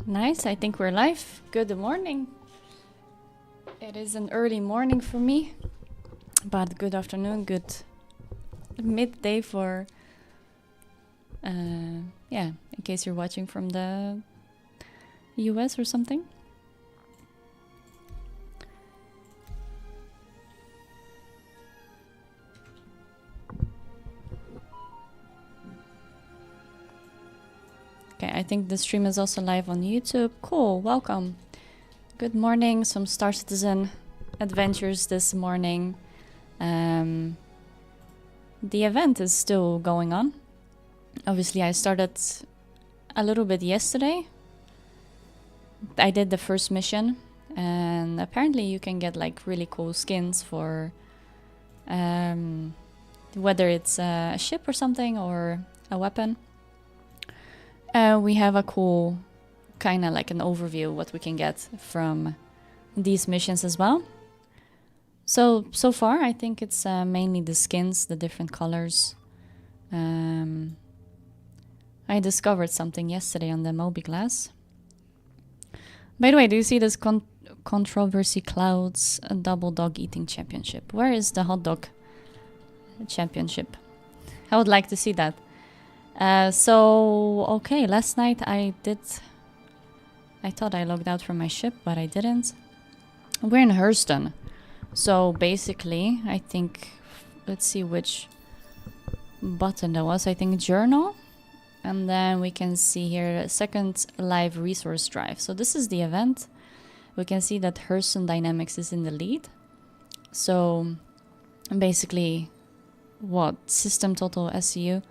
Nice, I think we're live. Good morning. It is an early morning for me, but good afternoon, good midday for, yeah, in case you're watching from the US or something. Okay, I think the stream is also live on YouTube. Cool, welcome. Good morning, some Star Citizen adventures this morning. The event is still going on. Obviously, I started a little bit yesterday. I did the first mission, and apparently you can get like really cool skins for whether it's a ship or something or a weapon. We have a cool kind of like an overview of what we can get from these missions as well. So far I think it's mainly the skins, the different colors. I discovered something yesterday on the Moby Glass. By the way, do you see this Controversy Clouds Double Dog Eating Championship? Where is the hot dog championship? I would like to see that. Okay, last night I thought I logged out from my ship, but I didn't. We're in Hurston. So basically, I think, let's see which button that was. I think journal. And then we can see here a second live resource drive. So this is the event. We can see that Hurston Dynamics is in the lead. So basically, what? System total SEU.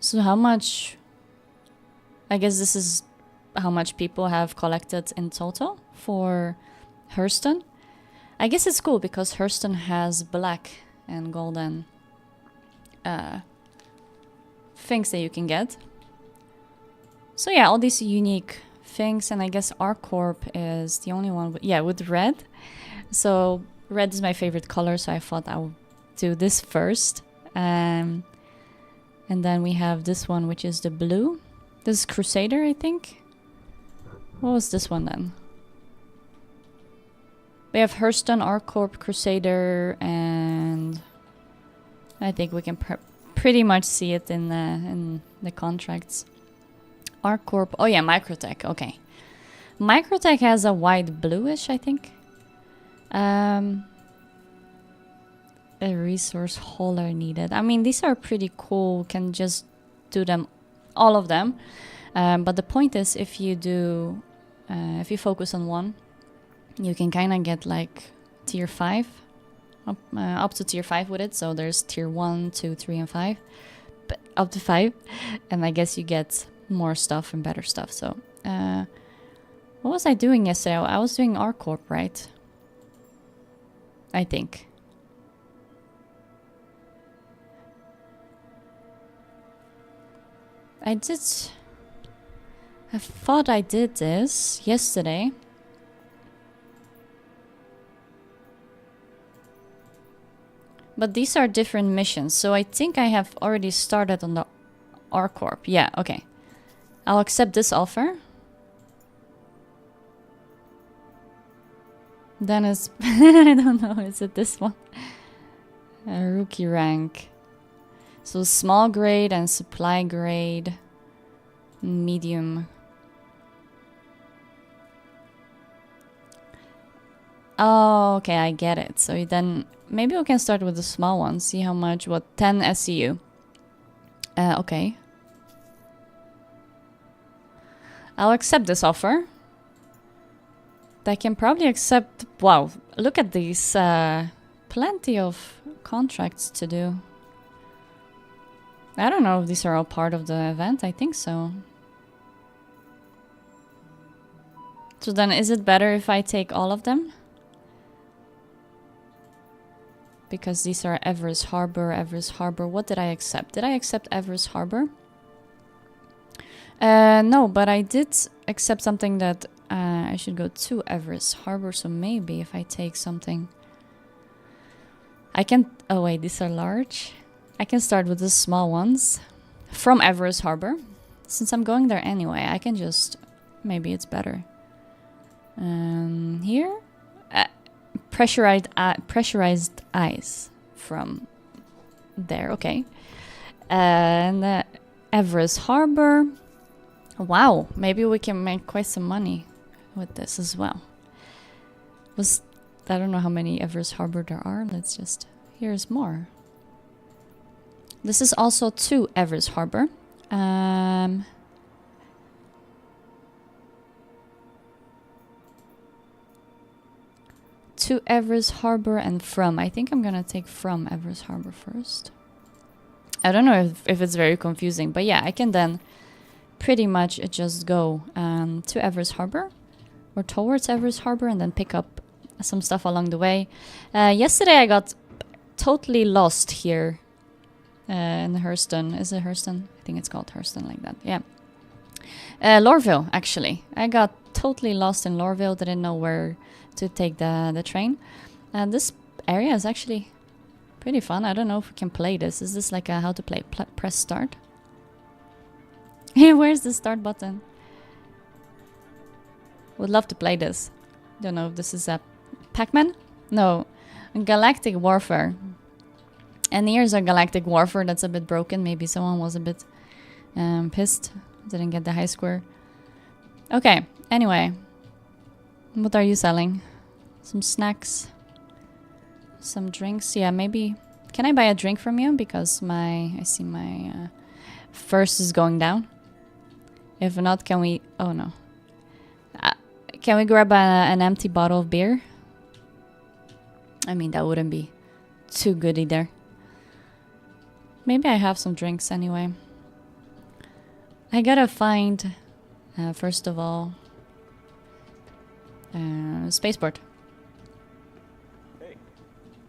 So how much, I guess this is how much people have collected in total for Hurston. I guess it's cool because Hurston has black and golden things that you can get. So yeah, all these unique things, and I guess ArcCorp is the only one with red. So red is my favorite color, so I thought I would do this first. And then we have this one, which is the blue. This is Crusader, I think. What was this one then? We have Hurston, ArcCorp, Crusader, and I think we can pretty much see it in the contracts. ArcCorp, oh yeah, Microtech, okay. Microtech has a white bluish, I think. A resource hauler needed. I mean, these are pretty cool. Can just do them, all of them. But the point is, if you do, if you focus on one, you can kind of get like tier 5, up to tier 5 with it. So there's tier 1, 2, 3, and 5, but up to 5. And I guess you get more stuff and better stuff. So, what was I doing yesterday? I was doing ArcCorp, right? I think. I thought I did this yesterday. But these are different missions, so I think I have already started on the ArcCorp. Yeah, okay. I'll accept this offer. Then it's... I don't know, is it this one? Rookie rank. So small grade and supply grade, medium. Oh, okay, I get it. So then maybe we can start with the small one. See how much, 10 SEU. Okay. I'll accept this offer. I can probably accept, wow, look at these, plenty of contracts to do. I don't know if these are all part of the event. I think so. So then is it better if I take all of them? Because these are Everest Harbor. What did I accept? Did I accept Everest Harbor? No, but I did accept something that I should go to Everest Harbor. So maybe if I take something... I can... Oh wait, these are large. I can start with the small ones from Everest Harbor. Since I'm going there anyway, I can just maybe it's better. Here, pressurized ice from there. Okay, and Everest Harbor. Wow, maybe we can make quite some money with this as well. I don't know how many Everest Harbor there are. Let's just, here's more. This is also to Everest Harbor. To Everest Harbor and from. I think I'm gonna take from Everest Harbor first. I don't know if it's very confusing, but yeah, I can then pretty much just go to Everest Harbor or towards Everest Harbor and then pick up some stuff along the way. Yesterday I got totally lost here in Hurston. Is it Hurston? I think it's called Hurston like that. Yeah. Lorville, actually. I got totally lost in Lorville. Didn't know where to take the train. This area is actually pretty fun. I don't know if we can play this. Is this like a how to play? Press start? Where's the start button? Would love to play this. Don't know if this is a Pac-Man? No. Galactic Warfare. And here's a Galactic Warfare that's a bit broken. Maybe someone was a bit pissed. Didn't get the high score. Okay, anyway. What are you selling? Some snacks. Some drinks. Yeah, maybe. Can I buy a drink from you? Because I see my first is going down. If not, can we... Oh, no. Can we grab an empty bottle of beer? I mean, that wouldn't be too good either. Maybe I have some drinks anyway. I gotta find, first of all, spaceport. Hey.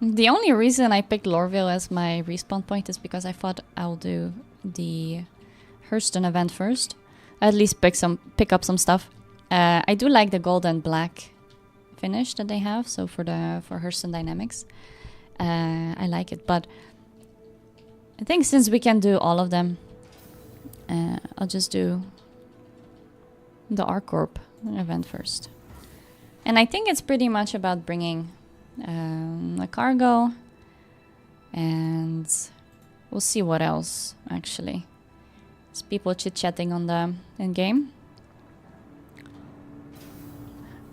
The only reason I picked Lorville as my respawn point is because I thought I'll do the Hurston event first. At least pick up some stuff. I do like the gold and black finish that they have. So for Hurston Dynamics, I like it. But I think since we can do all of them, I'll just do the ArcCorp event first. And I think it's pretty much about bringing a cargo, and we'll see what else actually. It's people chit-chatting on the in-game.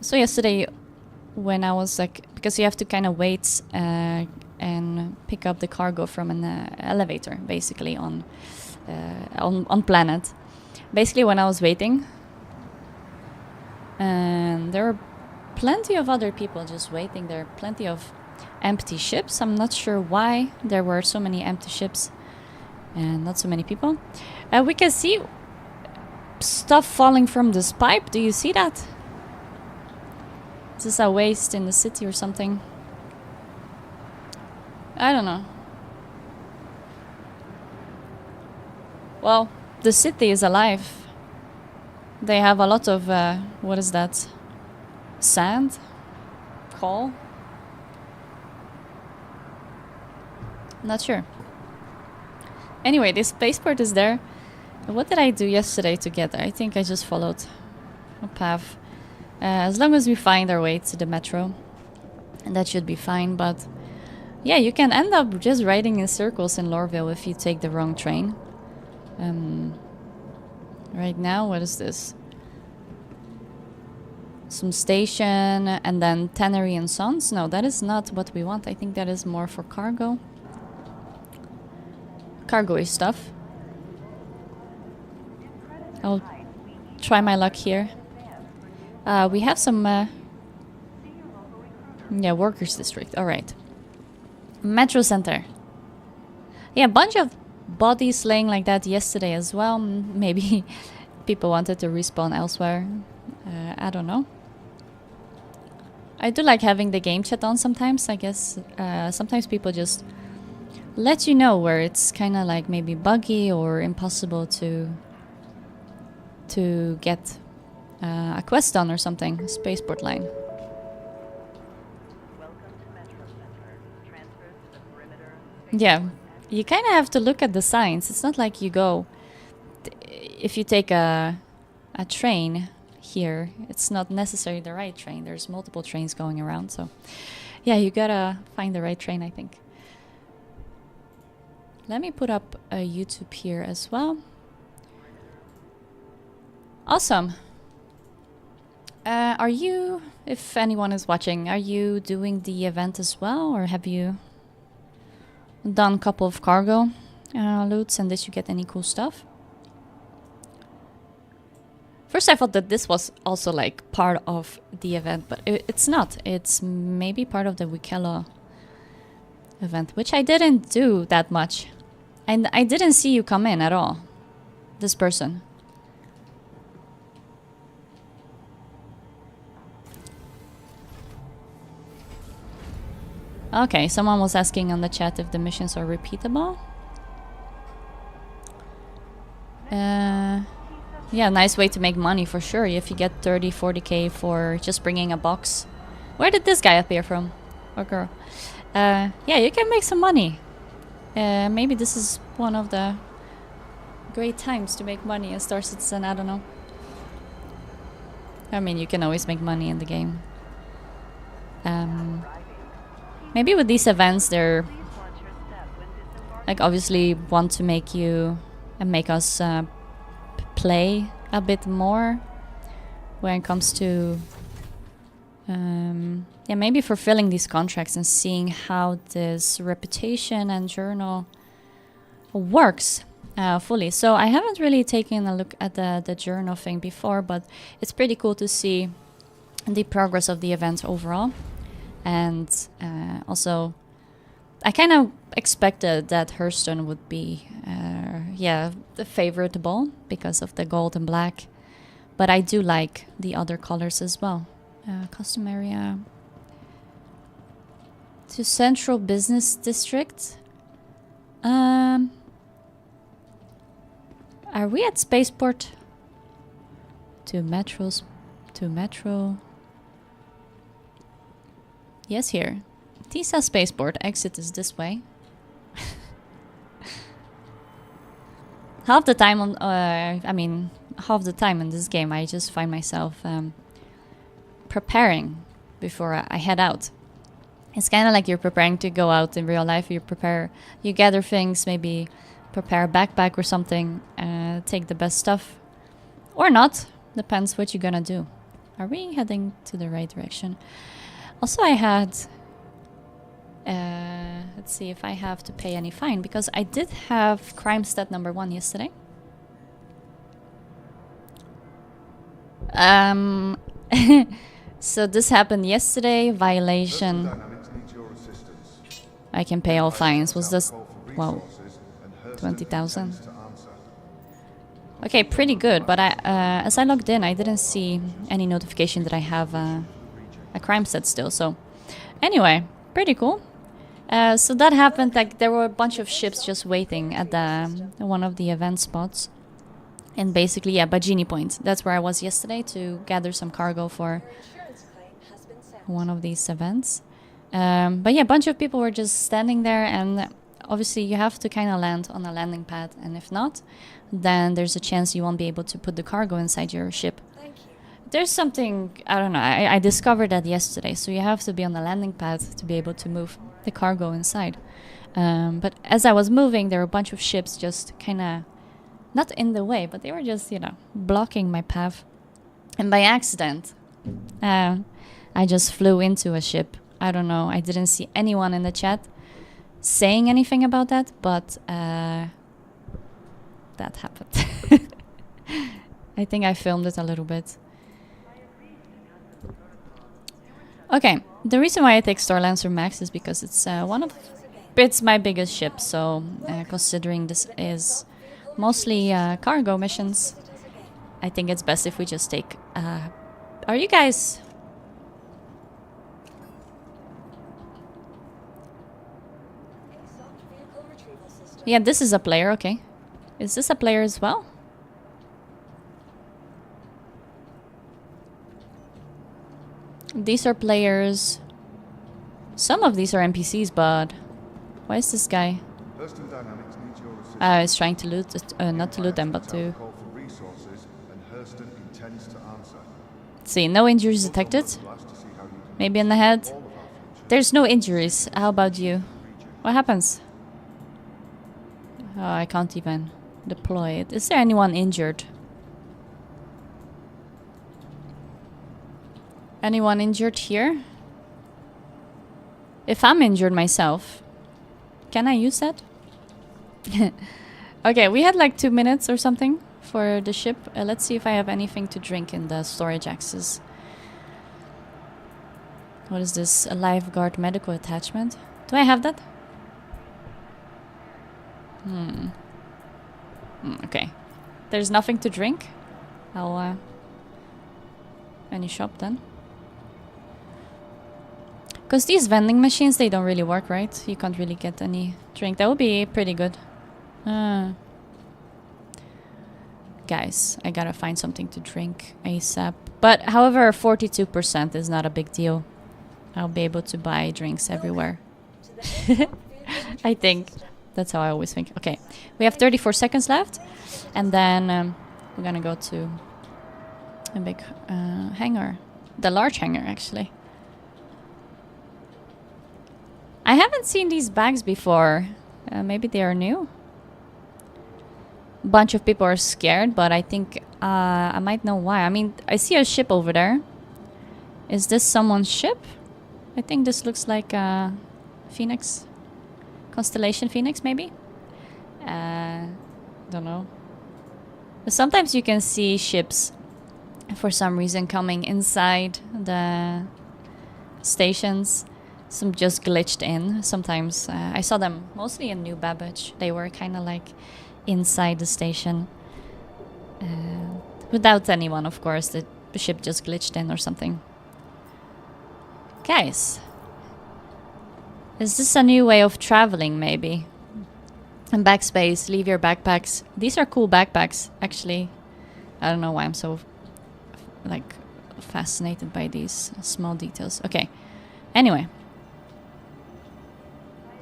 So yesterday when I was like, because you have to kind of wait and pick up the cargo from an elevator basically on planet. Basically when I was waiting, and there were plenty of other people just waiting. There are plenty of empty ships. I'm not sure why there were so many empty ships and not so many people. We can see stuff falling from this pipe. Do you see that? Is this a waste in the city or something? I don't know. Well, the city is alive. They have a lot of, what is that? Sand? Coal? Not sure. Anyway, this spaceport is there. What did I do yesterday to get there? I think I just followed a path. As long as we find our way to the metro, and that should be fine. But yeah, you can end up just riding in circles in Lorville if you take the wrong train. Right now, what is this? Some station and then Tannery and Sons. No, that is not what we want. I think that is more for cargo. Cargo-y stuff. I'll try my luck here. We have some... yeah, Workers District. Alright. Metro Center. Yeah, a bunch of bodies laying like that yesterday as well. Maybe people wanted to respawn elsewhere. I don't know. I do like having the game chat on sometimes, I guess. Sometimes people just let you know where it's kind of like maybe buggy or impossible to get a quest done or something. Spaceport line. Yeah, you kind of have to look at the signs. It's not like you go... If you take a train here. It's not necessarily the right train. There's multiple trains going around, so yeah, you gotta find the right train, I think. Let me put up a YouTube here as well. Awesome. Are you, if anyone is watching, are you doing the event as well, or have you done a couple of cargo loots, and did you get any cool stuff? First I thought that this was also like part of the event, but it's not. It's maybe part of the Wikela event, which I didn't do that much. And I didn't see you come in at all. This person. Okay, someone was asking on the chat if the missions are repeatable. Yeah, nice way to make money for sure. If you get 30, 40k for just bringing a box. Where did this guy appear from? Or girl? Yeah, you can make some money. Maybe this is one of the great times to make money as Star Citizen, I don't know. I mean, you can always make money in the game. Maybe with these events, they're like obviously want to make you and make us play a bit more when it comes to yeah, maybe fulfilling these contracts and seeing how this reputation and journal works fully. So I haven't really taken a look at the journal thing before, but it's pretty cool to see the progress of the event overall. And also, I kind of expected that Hearthstone would be, yeah, the favorable because of the gold and black. But I do like the other colors as well. Custom area to Central Business District. Are we at Spaceport? To Metro. Yes, here. TISA Spaceport. Exit is this way. Half the time on, I mean, half the time in this game, I just find myself preparing before I head out. It's kind of like you're preparing to go out in real life. You gather things, maybe prepare a backpack or something, take the best stuff, or not. Depends what you're gonna do. Are we heading to the right direction? Also, I had, let's see if I have to pay any fine, because I did have crime stat number 1 yesterday. So this happened yesterday, violation. I can pay all fines. Was this, wow, 20,000? Okay, pretty good, but as I logged in, I didn't see any notification that I have a crime set still, so anyway, pretty cool. So that happened, like there were a bunch of ships just waiting at the one of the event spots, and basically, yeah, Bajini Point, that's where I was yesterday to gather some cargo for one of these events. But yeah, a bunch of people were just standing there, and obviously you have to kind of land on a landing pad, and if not, then there's a chance you won't be able to put the cargo inside your ship. There's something, I don't know, I discovered that yesterday, so you have to be on the landing pad to be able to move the cargo inside. But as I was moving, there were a bunch of ships just kind of, not in the way, but they were just, you know, blocking my path. And by accident, I just flew into a ship. I don't know, I didn't see anyone in the chat saying anything about that, but that happened. I think I filmed it a little bit. Okay, the reason why I take Star Lancer Max is because it's it's my biggest ship, so considering this is mostly cargo missions, I think it's best if we just take... are you guys... Yeah, this is a player, okay. Is this a player as well? These are players. Some of these are NPCs, but why is this guy? Is trying to loot, not to loot them, but to... Let's see, no injuries detected. Maybe in the head. There's no injuries. How about you? What happens? Oh, I can't even deploy it. Is there anyone injured? Anyone injured here? If I'm injured myself, can I use that? Okay, we had like 2 minutes or something for the ship. Let's see if I have anything to drink in the storage access. What is this? A lifeguard medical attachment? Do I have that? Okay. There's nothing to drink. I'll any shop then. Because these vending machines, they don't really work, right? You can't really get any drink. That would be pretty good. Guys, I gotta find something to drink ASAP. But however, 42% is not a big deal. I'll be able to buy drinks everywhere. I think. That's how I always think. Okay, we have 34 seconds left. And then we're gonna go to a big hangar. The large hangar, actually. I haven't seen these bags before. Maybe they are new. A bunch of people are scared, but I think I might know why. I mean, I see a ship over there. Is this someone's ship? I think this looks like Phoenix. Constellation Phoenix, maybe? Don't know. But sometimes you can see ships, for some reason, coming inside the stations. Some just glitched in. Sometimes I saw them mostly in New Babbage. They were kind of like inside the station. Without anyone, of course. The ship just glitched in or something. Guys. Is this a new way of traveling, maybe? And backspace, leave your backpacks. These are cool backpacks, actually. I don't know why I'm so, like, fascinated by these small details. Okay. Anyway.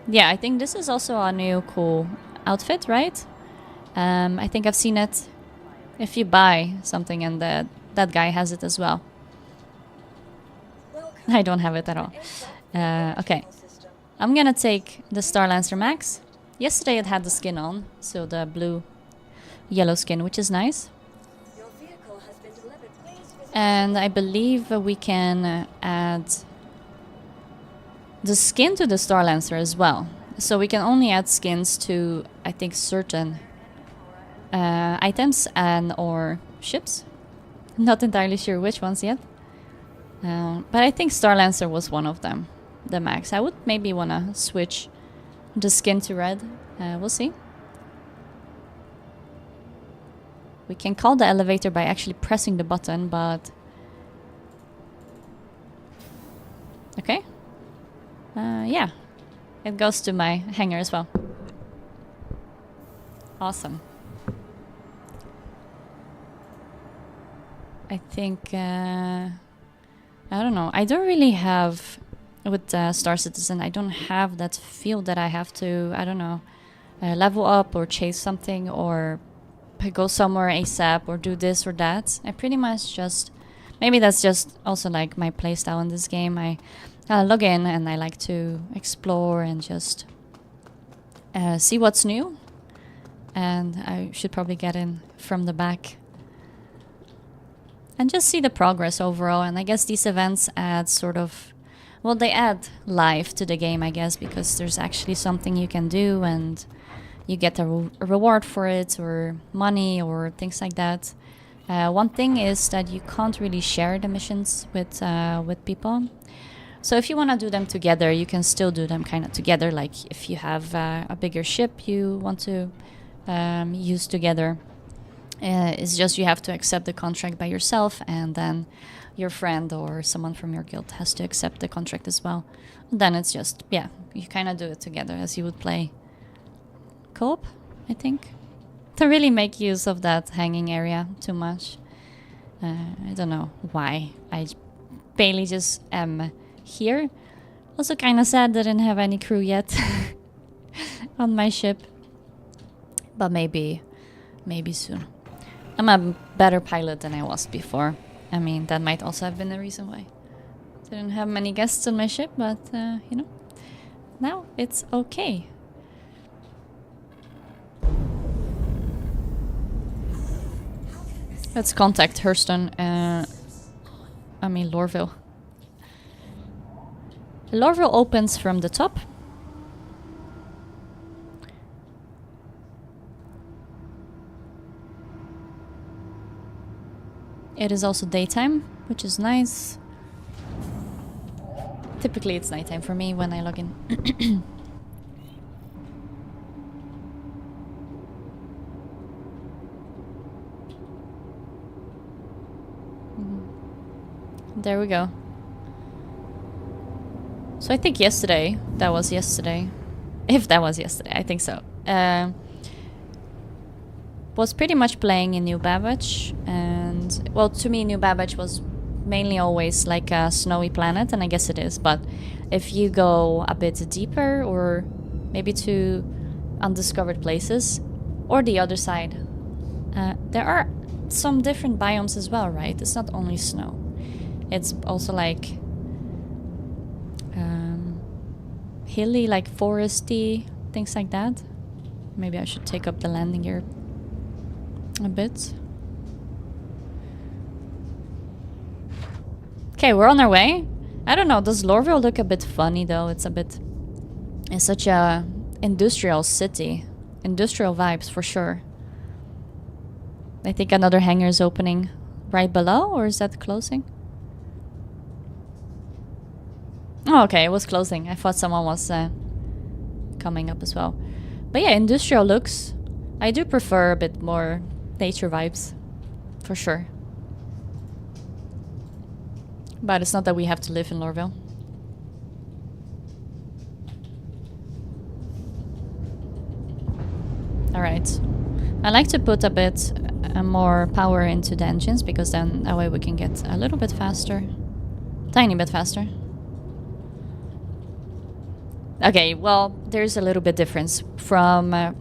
Yeah, I think this is also a new cool outfit, right? I think I've seen it. If you buy something and that guy has it as well. I don't have it at all. Okay. I'm gonna take the Star Lancer Max. Yesterday it had the skin on, so the blue-yellow skin, which is nice. And I believe we can add the skin to the Star Lancer as well. So we can only add skins to, I think, certain items and or ships. Not entirely sure which ones yet. But I think Star Lancer was one of them. The max. I would maybe want to switch the skin to red. We'll see. We can call the elevator by actually pressing the button, but... Okay. Yeah. It goes to my hangar as well. Awesome. I think... I don't know. I don't really have... With Star Citizen, I don't have that feel that I have to, I don't know, level up or chase something or go somewhere ASAP or do this or that. I pretty much just, maybe that's just also like my playstyle in this game. I log in and I like to explore and just see what's new. And I should probably get in from the back. And just see the progress overall. And I guess these events add sort of... Well, they add life to the game, I guess, because there's actually something you can do and you get a reward for it or money or things like that. One thing is that you can't really share the missions with people. So if you want to do them together, you can still do them kind of together. Like if you have a bigger ship you want to use together. It's just you have to accept the contract by yourself and then your friend or someone from your guild has to accept the contract as well. Then it's just, yeah, you kind of do it together as you would play co-op, I think. To really make use of that hanging area too much. I don't know why. I barely just am here. Also kind of sad that I didn't have any crew yet on my ship. But maybe soon. I'm a better pilot than I was before. I mean, that might also have been the reason why. Didn't have many guests on my ship, but, you know, now it's okay. Let's contact Hurston. I mean, Lorville. Lorville opens from the top. It is also daytime, which is nice. Typically it's nighttime for me when I log in. There we go. So I think yesterday, that was yesterday. If that was yesterday, I think so. Was pretty much playing in New Babbage, and well, to me New Babbage was mainly always like a snowy planet, and I guess it is, but if you go a bit deeper or maybe to undiscovered places or the other side, there are some different biomes as well, right? It's not only snow, it's also like hilly, like foresty, things like that. Maybe I should take up the landing gear a bit. Okay, we're on our way. I don't know, does Lorville look a bit funny though? It's such a industrial city. Industrial vibes for sure. I think another hangar is opening right below, or is that closing? Oh, okay, it was closing. I thought someone was coming up as well. But yeah, industrial looks. I do prefer a bit more nature vibes, for sure. But it's not that we have to live in Lorville. Alright. I like to put a bit more power into the engines, because then that way we can get a little bit faster. Tiny bit faster. Okay, well, there's a little bit difference from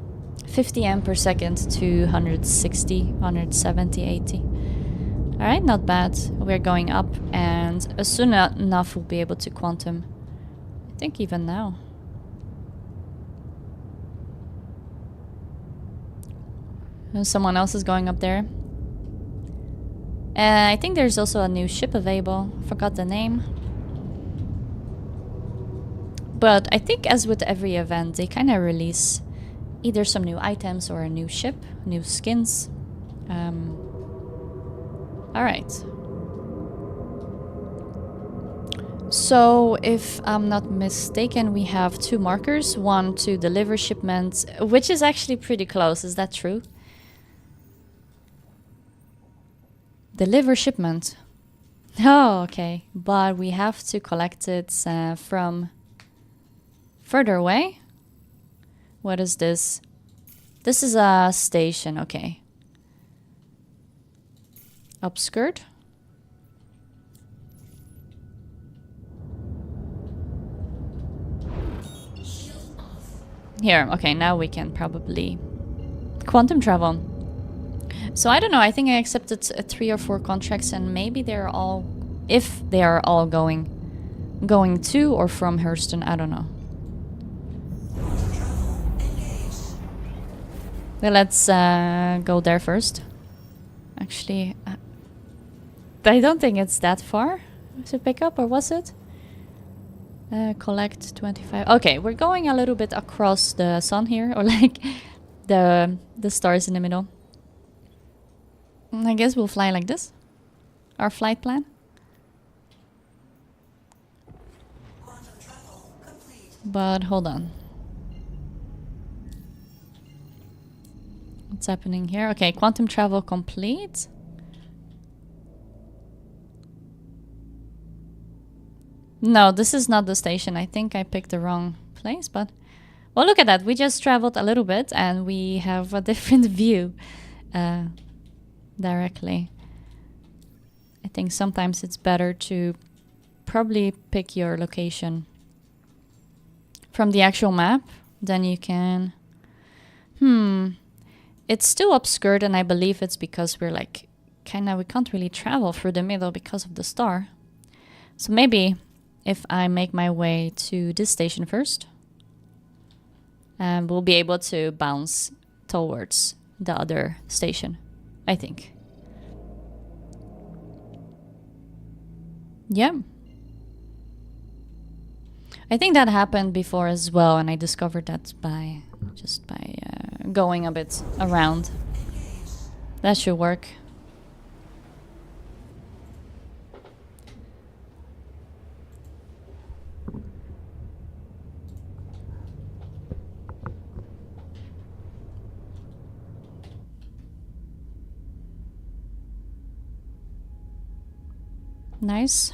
50 amp per second to 160, 170, 80. Alright, not bad. We're going up, and as soon enough we'll be able to quantum. I think even now. Someone else is going up there. I think there's also a new ship available. Forgot the name. But I think as with every event, they kind of release either some new items or a new ship, new skins. Alright. So, if I'm not mistaken, we have 2 markers. One to deliver shipments, which is actually pretty close. Is that true? Deliver shipment. Oh, okay. But we have to collect it from further away. What is this? This is a station, okay. Upskirt. Here, okay, now we can probably quantum travel. So I don't know, I think I accepted 3 or 4 contracts, and maybe they're all, if they are all going to or from Hurston, I don't know. Well, let's go there first. Actually, I don't think it's that far to pick up, or was it? Collect 25. Okay, we're going a little bit across the sun here, or like the stars in the middle. I guess we'll fly like this. Our flight plan. But hold on. What's happening here? Okay, quantum travel complete. No, this is not the station. I think I picked the wrong place, but... Well, look at that. We just traveled a little bit and we have a different view directly. I think sometimes it's better to probably pick your location from the actual map. Then you can... It's still obscured, and I believe it's because we're like we can't really travel through the middle because of the star. So maybe if I make my way to this station first, we'll be able to bounce towards the other station, I think. Yeah. I think that happened before as well, and I discovered that by going a bit around. That should work. Nice.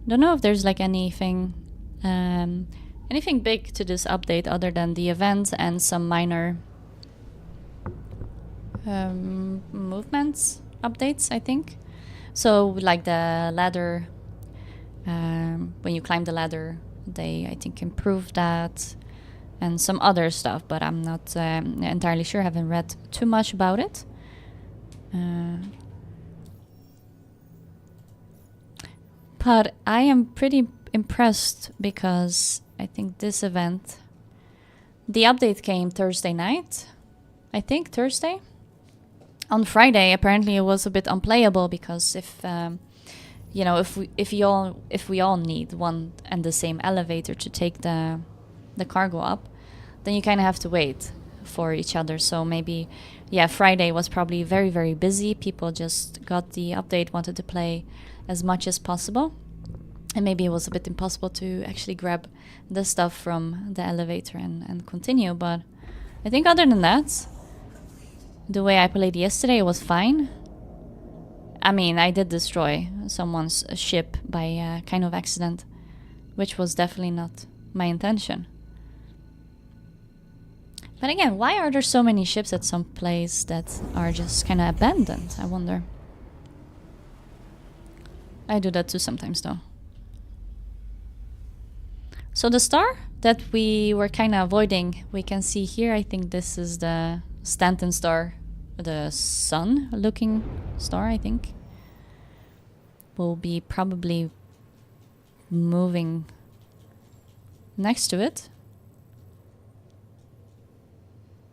Don't know if there's like anything big to this update other than the event and some minor movements updates, I think. So like the ladder, when you climb the ladder, they, I think, improved that, and some other stuff, but I'm not entirely sure. I haven't read too much about it. But I am pretty impressed because I think this event, the update came Thursday night, I think Thursday. On Friday, apparently it was a bit unplayable because if we all need one and the same elevator to take the cargo up, then you kind of have to wait for each other. So maybe, yeah, Friday was probably very, very busy. People just got the update, wanted to play as much as possible, and maybe it was a bit impossible to actually grab the stuff from the elevator and continue. But I think other than that, the way I played yesterday was fine. I mean, I did destroy someone's ship by kind of accident, which was definitely not my intention. But again, why are there so many ships at some place that are just kind of abandoned, I wonder? I do that too sometimes, though. So the star that we were kind of avoiding, we can see here, I think this is the Stanton star, the sun-looking star, I think. Will be probably moving next to it.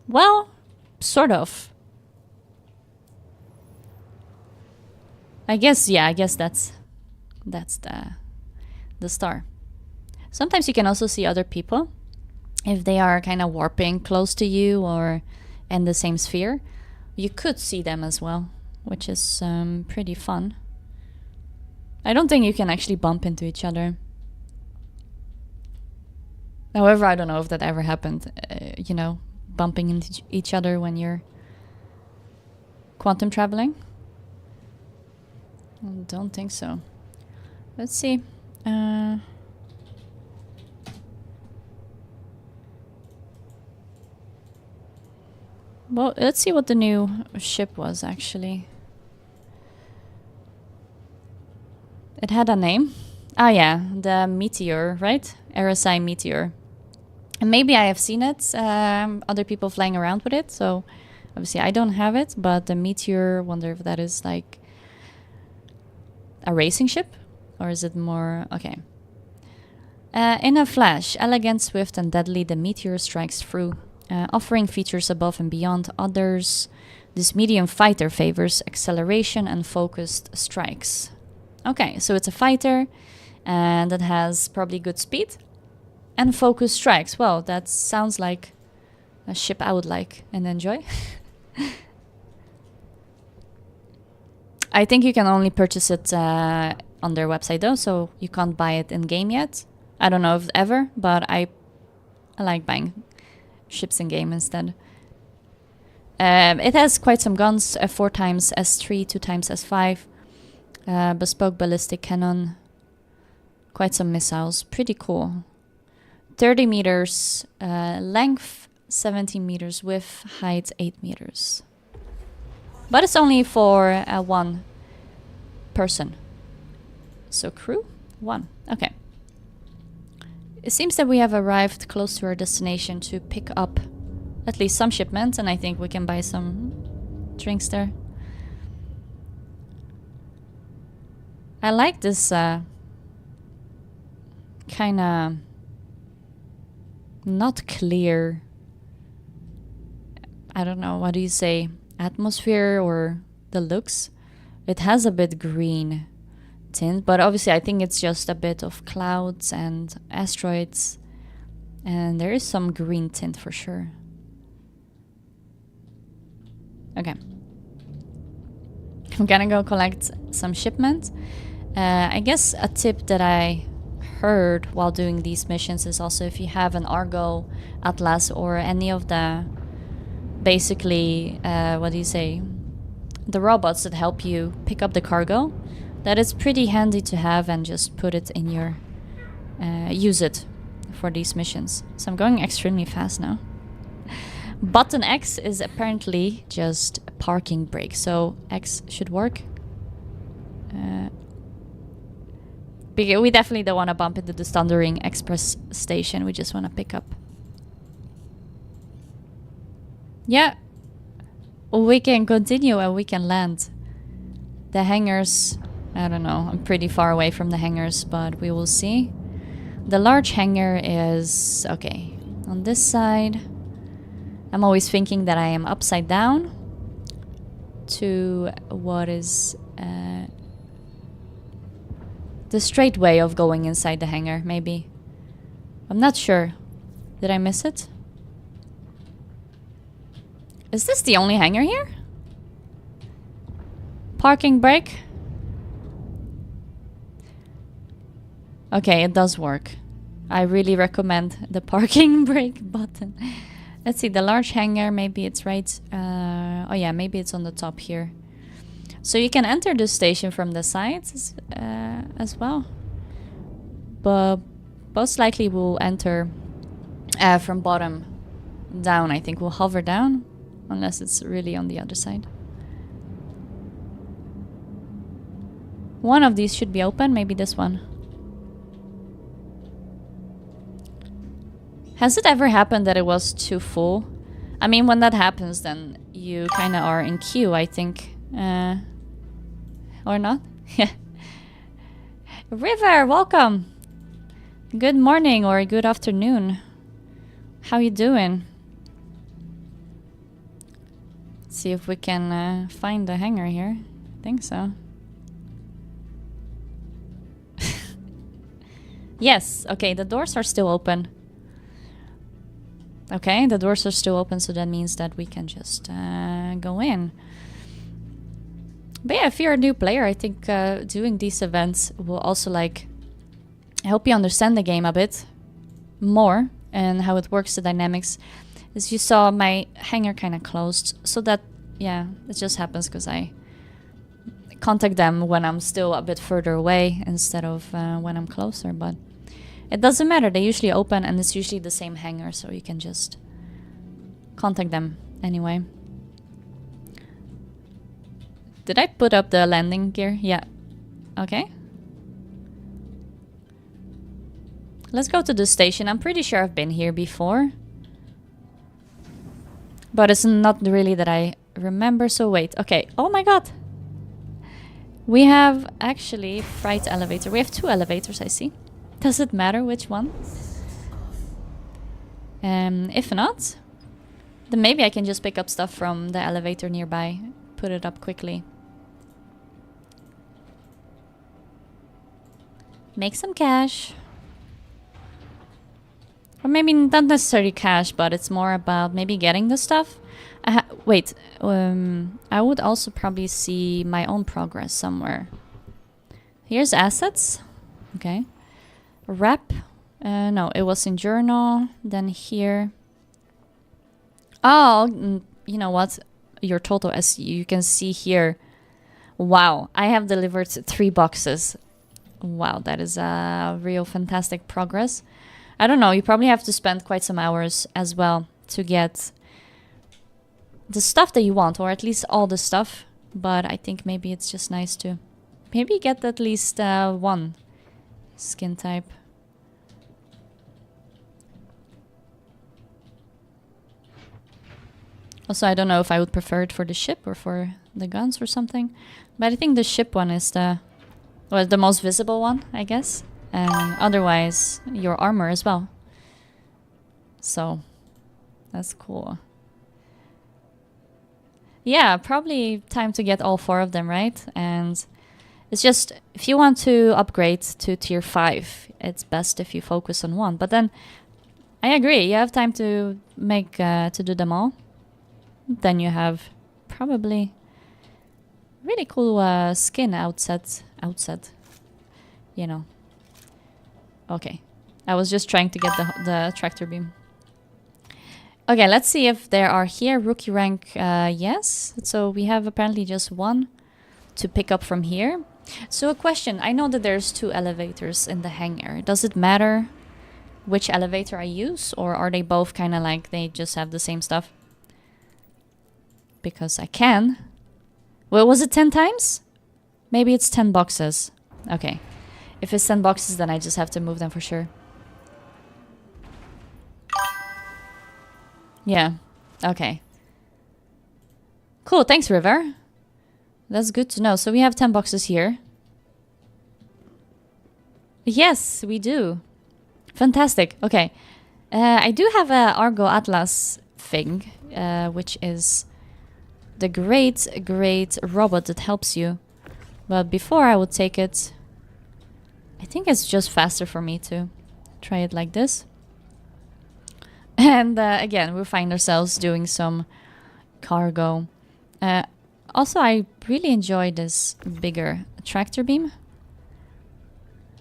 Well, sort of. I guess that's the star. Sometimes you can also see other people if they are kind of warping close to you or in the same sphere. You could see them as well, which is pretty fun. I don't think you can actually bump into each other. However, I don't know if that ever happened, bumping into each other when you're quantum traveling. I don't think so. Let's see. Well, let's see what the new ship was, actually. It had a name. Ah, yeah, the Meteor, right? RSI Meteor. And maybe I have seen it, other people flying around with it, so obviously I don't have it, but the Meteor, wonder if that is like a racing ship? Or is it more... Okay. In a flash, elegant, swift, and deadly, the Meteor strikes through, offering features above and beyond others. This medium fighter favors acceleration and focused strikes. Okay, so it's a fighter, and it has probably good speed and focused strikes. Well, that sounds like a ship I would like and enjoy. I think you can only purchase it on their website though, so you can't buy it in game yet. I don't know if ever, but I like buying ships in game instead. It has quite some guns, 4x S3, 2x S5. Bespoke ballistic cannon, quite some missiles, pretty cool. 30 meters length, 17 meters width, height 8 meters. But it's only for one person. So crew, 1. Okay. It seems that we have arrived close to our destination to pick up at least some shipments, and I think we can buy some drinks there. I like this kind of not clear, I don't know, what do you say, atmosphere or the looks. It has a bit green tint, but obviously I think it's just a bit of clouds and asteroids, and there is some green tint for sure. Okay, I'm gonna go collect some shipment. I guess a tip that I heard while doing these missions is also if you have an Argo Atlas or any of the basically what do you say, the robots that help you pick up the cargo, that it's pretty handy to have and just put it in your use it for these missions. So I'm going extremely fast now. Button X is apparently just a parking brake, so X should work. We definitely don't want to bump into the Thundering Express station. We just want to pick up. Yeah, we can continue and we can land. The hangars, I don't know, I'm pretty far away from the hangars, but we will see. The large hangar is, okay, on this side. I'm always thinking that I am upside down to what is the straight way of going inside the hangar, maybe. I'm not sure. Did I miss it? Is this the only hangar here? Parking brake? Okay, it does work. I really recommend the parking brake button. Let's see, the large hangar, maybe it's right... oh yeah, maybe it's on the top here. So you can enter the station from the sides as well. But most likely we'll enter from bottom down. I think we'll hover down, unless it's really on the other side. One of these should be open, maybe this one. Has it ever happened that it was too full? I mean, when that happens, then you kind of are in queue, I think. Or not? River, welcome! Good morning or good afternoon. How you doing? Let's see if we can find the hangar here. I think so. Yes, okay, the doors are still open. Okay, the doors are still open, so that means that we can just go in. But yeah, if you're a new player, I think doing these events will also like help you understand the game a bit more and how it works, the dynamics. As you saw, my hangar kind of closed, so that, yeah, it just happens because I contact them when I'm still a bit further away instead of when I'm closer, but it doesn't matter. They usually open and it's usually the same hangar, so you can just contact them anyway. Did I put up the landing gear? Yeah. Okay. Let's go to the station. I'm pretty sure I've been here before, but it's not really that I remember, so wait. Okay. Oh my god. We have actually freight elevator. We have 2 elevators, I see. Does it matter which one? If not, then maybe I can just pick up stuff from the elevator nearby. Put it up quickly. Make some cash. Or maybe not necessarily cash, but it's more about maybe getting the stuff. Wait, I would also probably see my own progress somewhere. Here's assets. Okay. Rep. No, it was in journal. Then here. Oh, you know what? Your total, as you can see here. Wow, I have delivered 3 boxes. Wow, that is a real fantastic progress. I don't know, you probably have to spend quite some hours as well to get the stuff that you want, or at least all the stuff. But I think maybe it's just nice to maybe get at least 1 skin type. Also, I don't know if I would prefer it for the ship or for the guns or something. But I think the ship one is the most visible one, I guess. And otherwise, your armor as well. So, that's cool. Yeah, probably time to get all 4 of them, right? And it's just, if you want to upgrade to tier 5, it's best if you focus on one. But then, I agree, you have time to make, to do them all. Then you have probably really cool skin outset, you know. Okay, I was just trying to get the tractor beam. Okay, let's see if there are here. Rookie rank, yes. So we have apparently just 1 to pick up from here. So a question, I know that there's 2 elevators in the hangar. Does it matter which elevator I use? Or are they both kind of like, they just have the same stuff? Because I can. Well, was it 10 times? Maybe it's 10 boxes. Okay. If it's 10 boxes, then I just have to move them for sure. Yeah. Okay. Cool. Thanks, River. That's good to know. So we have 10 boxes here. Yes, we do. Fantastic. Okay. I do have a Argo Atlas thing, which is the great robot that helps you. But before I would take it, I think it's just faster for me to try it like this. And again, we find ourselves doing some cargo. Also, I really enjoy this bigger tractor beam.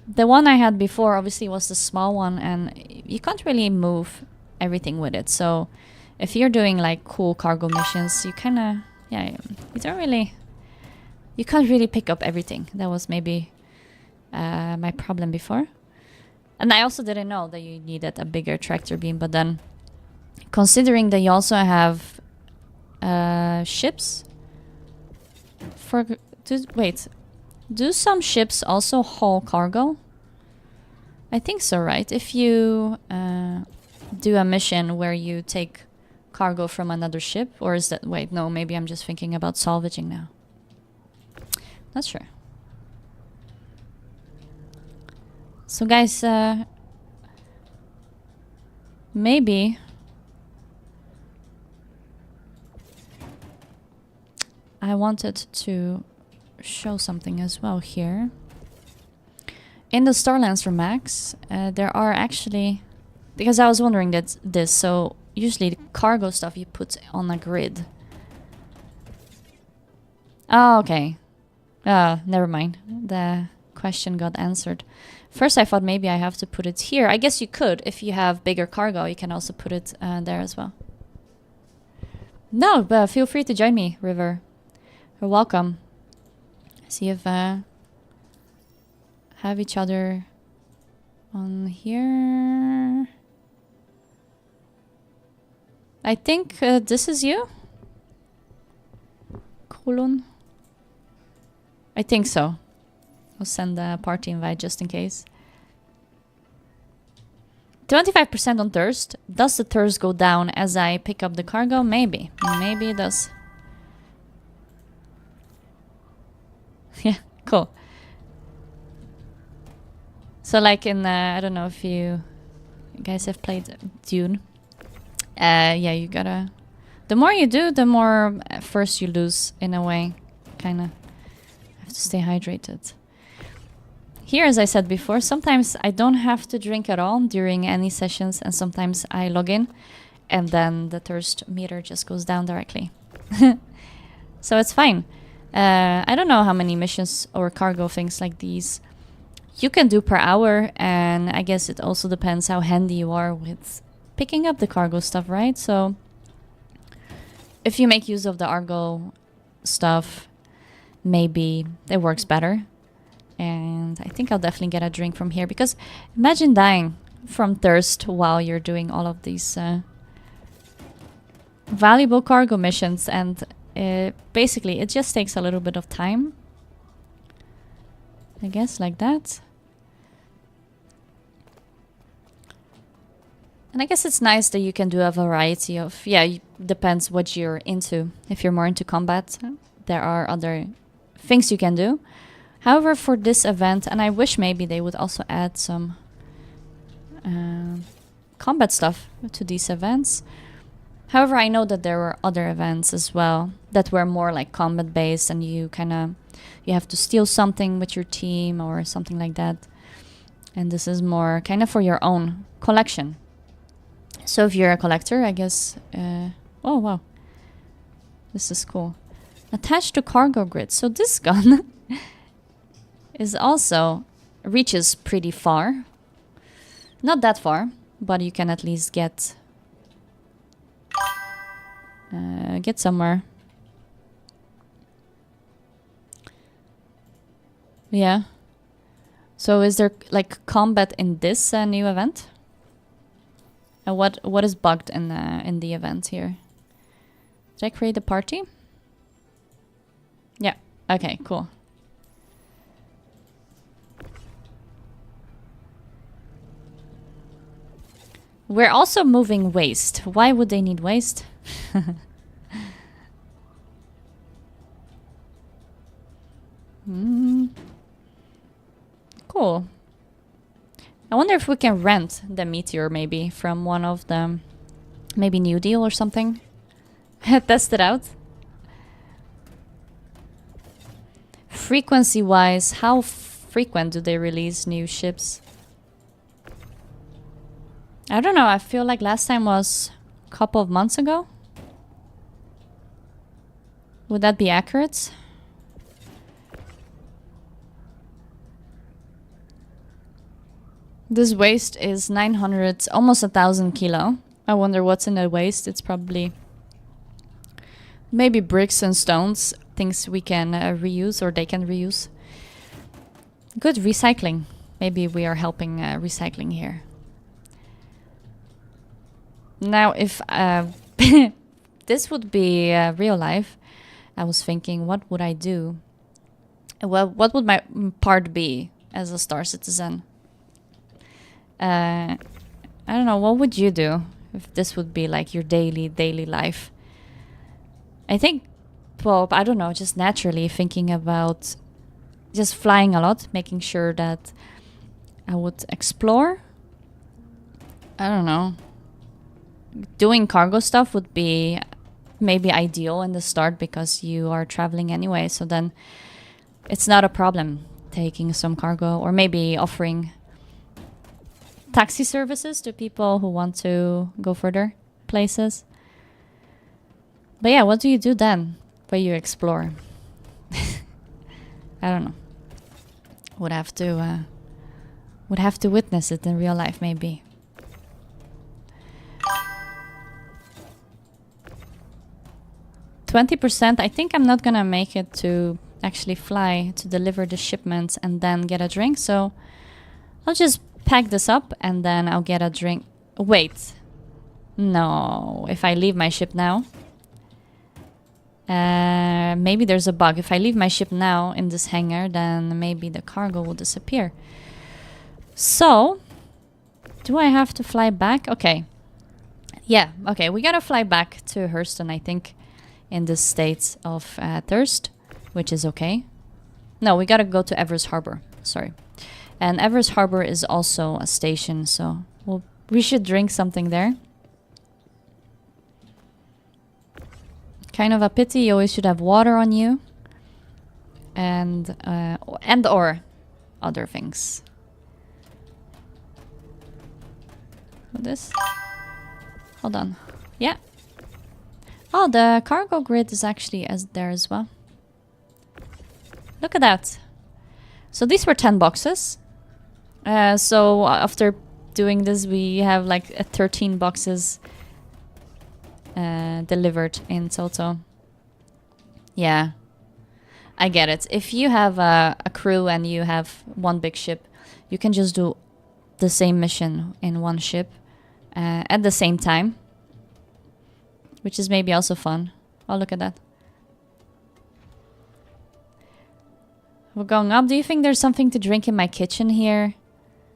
The one I had before obviously was the small one, and you can't really move everything with it. So if you're doing like cool cargo missions, you kind of, yeah, you can't really pick up everything. That was maybe my problem before. And I also didn't know that you needed a bigger tractor beam, but then considering that you also have ships do some ships also haul cargo? I think so, right? If you do a mission where you take cargo from another ship, or is that, wait, no, maybe I'm just thinking about salvaging now. Not sure. So guys, maybe I wanted to show something as well here. In the Starlancer Max, there are actually, because I was wondering that this, so usually the cargo stuff you put on a grid. Oh, okay. Never mind. The question got answered. First I thought maybe I have to put it here. I guess you could. If you have bigger cargo, you can also put it there as well. No, but feel free to join me, River. You're welcome. See if have each other on here. I think this is you, Kulun. I think so. I'll send a party invite just in case. 25% on thirst. Does the thirst go down as I pick up the cargo? Maybe. Maybe it does. Yeah, cool. So like in, I don't know if you guys have played Dune. Yeah, you gotta... The more you do, the more first you lose, in a way. Kinda. Have to stay hydrated. Here, as I said before, sometimes I don't have to drink at all during any sessions, and sometimes I log in, and then the thirst meter just goes down directly. So it's fine. I don't know how many missions or cargo things like these you can do per hour, and I guess it also depends how handy you are with picking up the cargo stuff, right? So if you make use of the Argo stuff, maybe it works better. And I think I'll definitely get a drink from here, because imagine dying from thirst while you're doing all of these valuable cargo missions, and basically it just takes a little bit of time, I guess, like that. And I guess it's nice that you can do a variety of, depends what you're into. If you're more into combat, there are other things you can do. However, for this event, and I wish maybe they would also add some combat stuff to these events. However, I know that there were other events as well that were more like combat based, and you have to steal something with your team or something like that. And this is more kind of for your own collection. So if you're a collector, I guess... oh, wow. This is cool. Attached to cargo grid. So this gun is also... reaches pretty far. Not that far, but you can at least get somewhere. Yeah. So is there like combat in this new event? What is bugged in the event here? Did I create a party? Yeah. Okay, cool. We're also moving waste. Why would they need waste? Cool. I wonder if we can rent the meteor maybe from one of them. Maybe New Deal or something. Test it out. Frequency-wise, how frequent do they release new ships? I don't know. I feel like last time was a couple of months ago. Would that be accurate? This waste is 900, almost 1,000 kilo. I wonder what's in the waste. It's probably maybe bricks and stones, things we can reuse or they can reuse. Good recycling. Maybe we are helping recycling here. Now, if this would be real life, I was thinking, what would I do? Well, what would my part be as a Star Citizen? I don't know, what would you do if this would be like your daily life? I think, well, I don't know, just naturally thinking about just flying a lot, making sure that I would explore. I don't know. Doing cargo stuff would be maybe ideal in the start because you are traveling anyway, so then it's not a problem taking some cargo, or maybe offering taxi services to people who want to go further places. But yeah, what do you do then where you explore? I don't know. Would have to witness it in real life, maybe. %. I think I'm not gonna make it to actually fly to deliver the shipments and then get a drink, so I'll just pack this up and then I'll get a drink. Wait. No. If I leave my ship now... maybe there's a bug. If I leave my ship now in this hangar, then maybe the cargo will disappear. So... do I have to fly back? Okay. Yeah, okay. We gotta fly back to Hurston, I think, in this state of thirst, which is okay. No, we gotta go to Everest Harbor. Sorry. And Everest Harbor is also a station, so we should drink something there. Kind of a pity, you always should have water on you. And or other things. This? Hold on. Yeah. Oh, the cargo grid is actually there as well. Look at that. So these were 10 boxes. So after doing this, we have like 13 boxes delivered in total. Yeah, I get it. If you have a crew and you have one big ship, you can just do the same mission in one ship at the same time, which is maybe also fun. Oh, look at that. We're going up. Do you think there's something to drink in my kitchen here?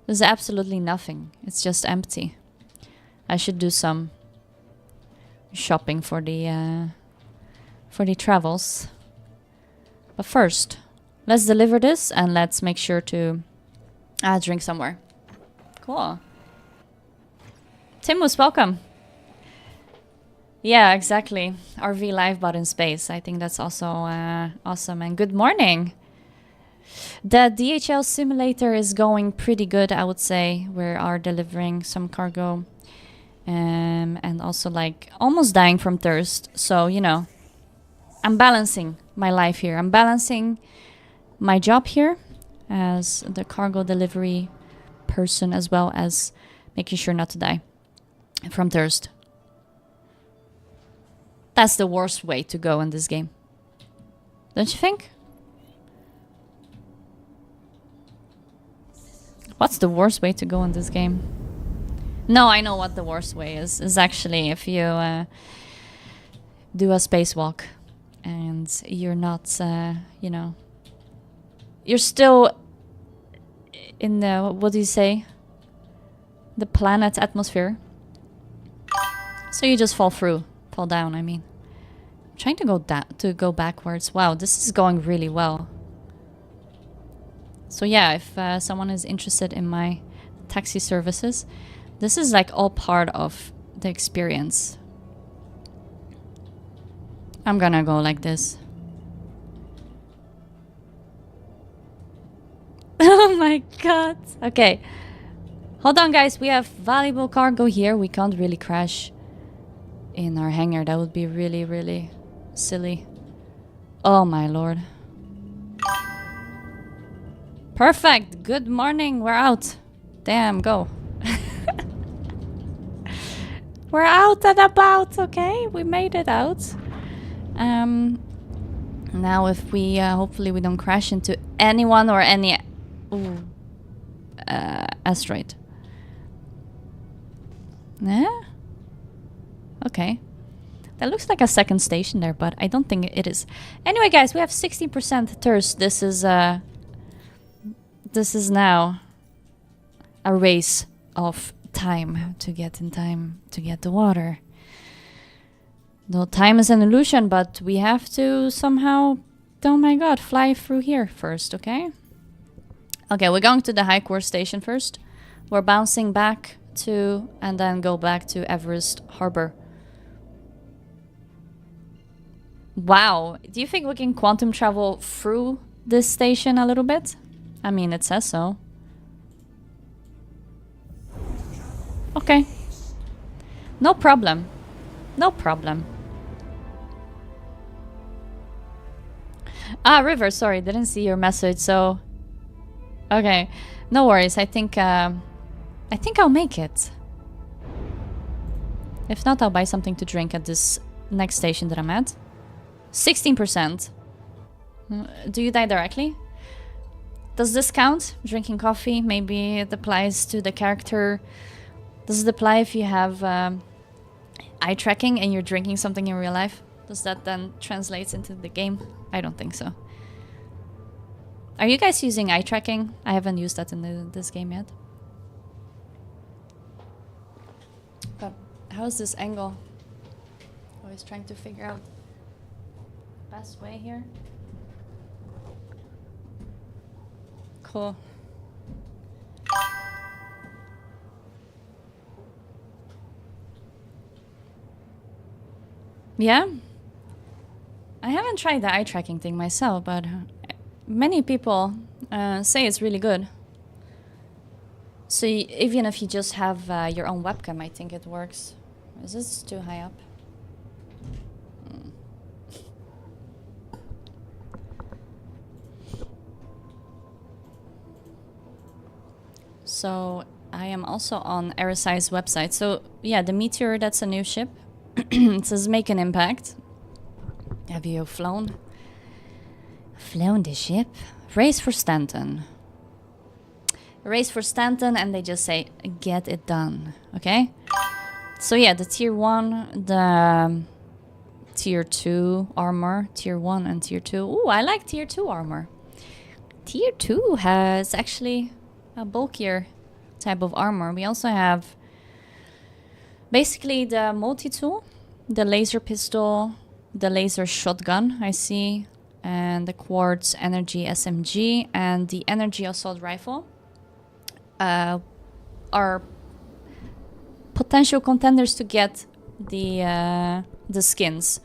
There's absolutely nothing. It's just empty. I should do some shopping for the travels. But first, let's deliver this and let's make sure to drink somewhere. Cool. Timus, welcome. Yeah, exactly. RV live but in space. I think that's also awesome. And good morning. The DHL simulator is going pretty good, I would say. We are delivering some cargo. And also like almost dying from thirst. So, you know, I'm balancing my life here. I'm balancing my job here as the cargo delivery person, as well as making sure not to die from thirst. That's the worst way to go in this game. Don't you think? What's the worst way to go in this game? No, I know what the worst way is. Is actually if you do a spacewalk and you're not, you know, you're still in the, what do you say? The planet's atmosphere. So you just fall down, I mean. I'm trying to go backwards. Wow, this is going really well. So yeah, if someone is interested in my taxi services, this is like all part of the experience. I'm gonna go like this. Oh my god. Okay. Hold on, guys. We have valuable cargo here. We can't really crash in our hangar. That would be really, really silly. Oh my lord. Perfect. Good morning. We're out. Damn, go. We're out and about, okay? We made it out. Now if we, hopefully we don't crash into anyone or any asteroid. Yeah? Okay. That looks like a second station there, but I don't think it is. Anyway, guys, we have 16% thirst. This is now a race of time to get in time to get the water. No, time is an illusion, but we have to somehow, oh my god, fly through here first, okay? Okay, we're going to the high course station first. We're bouncing back to, and then go back to Everest Harbor. Wow, do you think we can quantum travel through this station a little bit? I mean, it says so. Okay. No problem. No problem. Ah, River, sorry, didn't see your message, so... Okay, no worries, I think I'll make it. If not, I'll buy something to drink at this next station that I'm at. 16%. Do you die directly? Does this count? Drinking coffee? Maybe it applies to the character. Does it apply if you have eye tracking and you're drinking something in real life? Does that then translate into the game? I don't think so. Are you guys using eye tracking? I haven't used that in this game yet. But how's this angle? Always trying to figure out the best way here. Cool. Yeah? I haven't tried the eye tracking thing myself, but many people say it's really good. So even if you just have your own webcam, I think it works. Is this too high up? So I am also on RSI's website. So yeah, the Meteor, that's a new ship. It says make an impact. Have you flown? Flown the ship? Race for Stanton. Race for Stanton, and they just say get it done. Okay? So yeah, the tier 1, the tier 2 armor, tier 1 and tier 2. Ooh, I like tier 2 armor. Tier 2 has actually a bulkier type of armor. We also have Basically, the multi-tool, the laser pistol, the laser shotgun, I see, and the quartz energy SMG and the energy assault rifle are potential contenders to get the skins.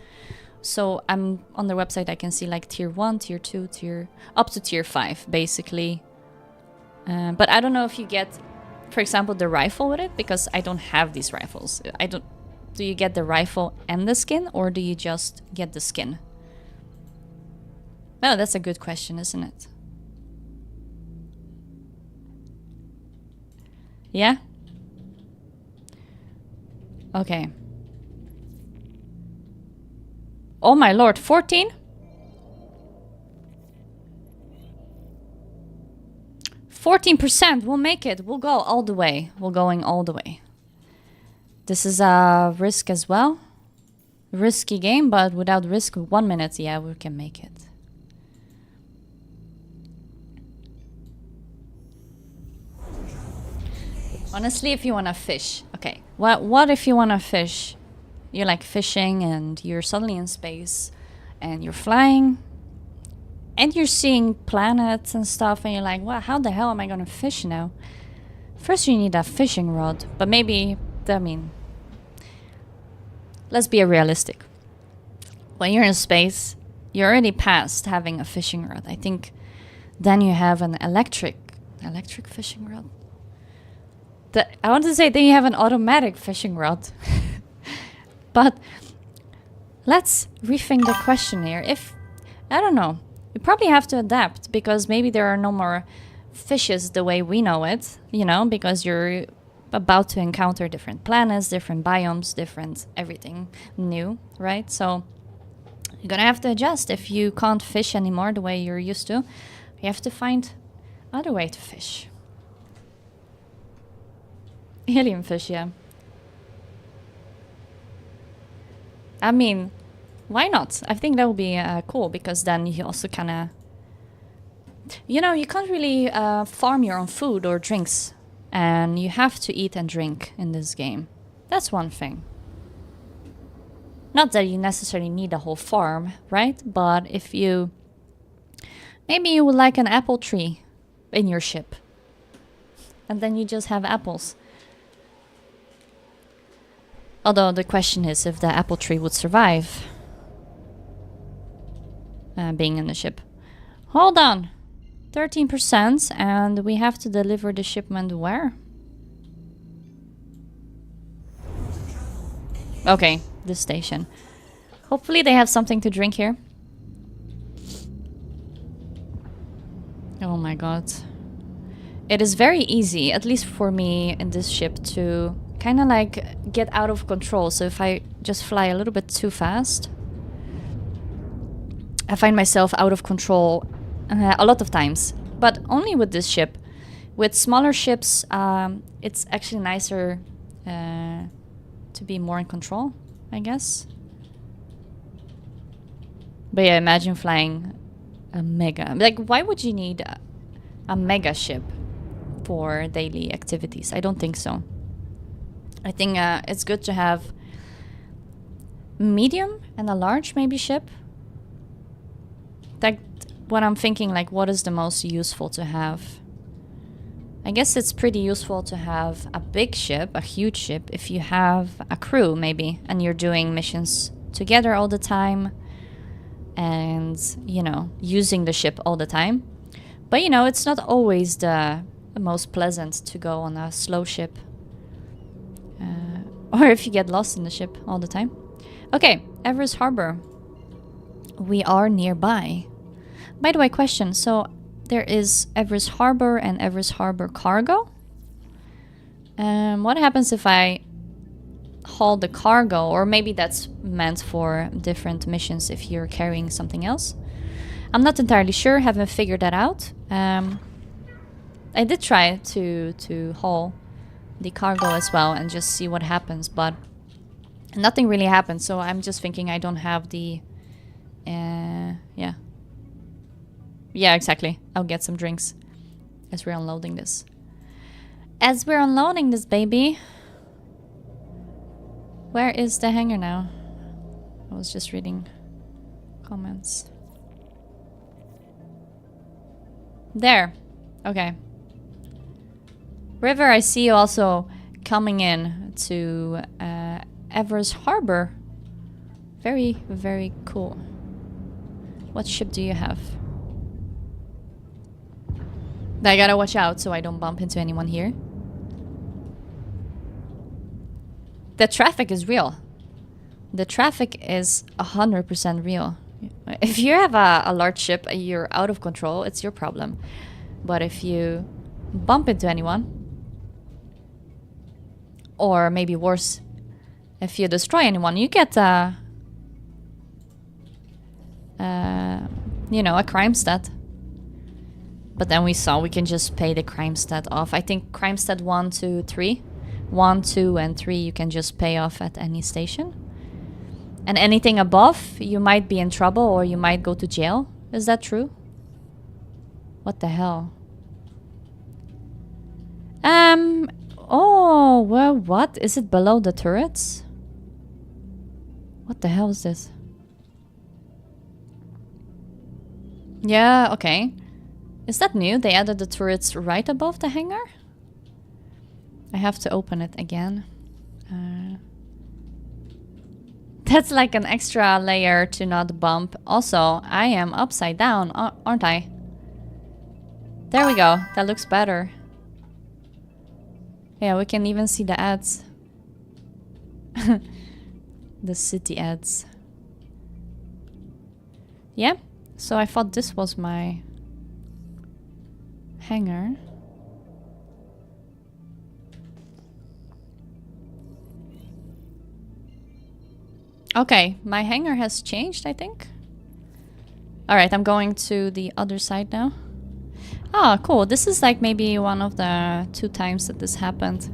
So I'm on their website. I can see like tier 1, tier 2, up to tier 5, basically. But I don't know if you get, for example, the rifle with it, because I don't have these rifles. Do you get the rifle and the skin, or do you just get the skin? Well, that's a good question, isn't it? Yeah? Okay. Oh my lord, 14? 14%, we'll make it. We'll go all the way. We're going all the way. This is a risk as well. Risky game, but without risk, 1 minute, yeah, we can make it. Honestly, if you want to fish. Okay, what if you want to fish? You're like fishing and you're suddenly in space and you're flying and you're seeing planets and stuff and you're like, well, how the hell am I going to fish now? First you need a fishing rod, but maybe, I mean, let's be realistic. When you're in space, you're already past having a fishing rod. I think then you have an electric fishing rod. I want to say then you have an automatic fishing rod. But let's rethink the question here. I don't know, you probably have to adapt because maybe there are no more fishes the way we know it, you know, because you're about to encounter different planets, different biomes, different everything new, right? So you're gonna have to adjust. If you can't fish anymore the way you're used to, you have to find other way to fish. Helium fish, yeah. I mean, why not? I think that would be cool because then you also kind of, you know, you can't really farm your own food or drinks, and you have to eat and drink in this game. That's one thing. Not that you necessarily need a whole farm, right? But if maybe you would like an apple tree in your ship, and then you just have apples. Although the question is if the apple tree would survive being in the ship. Hold on. 13%, and we have to deliver the shipment where? Okay, this station. Hopefully they have something to drink here. Oh my god. It is very easy, at least for me in this ship, to kind of like get out of control. So if I just fly a little bit too fast, I find myself out of control a lot of times. But only with this ship. With smaller ships, it's actually nicer to be more in control, I guess. But yeah, imagine flying a mega... Like, why would you need a mega ship for daily activities? I don't think so. I think it's good to have medium and a large maybe ship. Like when I'm thinking like what is the most useful to have? I guess it's pretty useful to have a big ship, a huge ship, if you have a crew maybe and you're doing missions together all the time and, you know, using the ship all the time. But, you know, it's not always the most pleasant to go on a slow ship. Or if you get lost in the ship all the time. Okay, Everest Harbor. We are nearby. By the way, question. So there is Everest Harbor and Everest Harbor Cargo. What happens if I haul the cargo? Or maybe that's meant for different missions if you're carrying something else. I'm not entirely sure. Haven't figured that out. I did try to haul the cargo as well and just see what happens, but nothing really happened. So I'm just thinking I don't have the yeah, exactly. I'll get some drinks as we're unloading this baby. Where is the hangar now? I was just reading comments. There. Okay. River, I see you also coming in to Evers Harbor. Very, very cool. What ship do you have? I gotta watch out so I don't bump into anyone here. The traffic is real. The traffic is 100% real. If you have a large ship, you're out of control, it's your problem. But if you bump into anyone, or maybe worse, if you destroy anyone, you get you know, a crime stat. But then we saw we can just pay the crime stat off. I think crime stat 1, 2, 3. 1, 2, and 3 you can just pay off at any station. And anything above, you might be in trouble or you might go to jail. Is that true? What the hell? Oh, well, what? Is it below the turrets? What the hell is this? Yeah, okay. Is that new? They added the turrets right above the hangar? I have to open it again. That's like an extra layer to not bump. Also, I am upside down, aren't I? There we go. That looks better. Yeah, we can even see the ads. The city ads. Yeah, so I thought this was my hangar. Okay, my hangar has changed, I think. Alright, I'm going to the other side now. Ah, cool. This is like maybe one of the 2 times that this happened.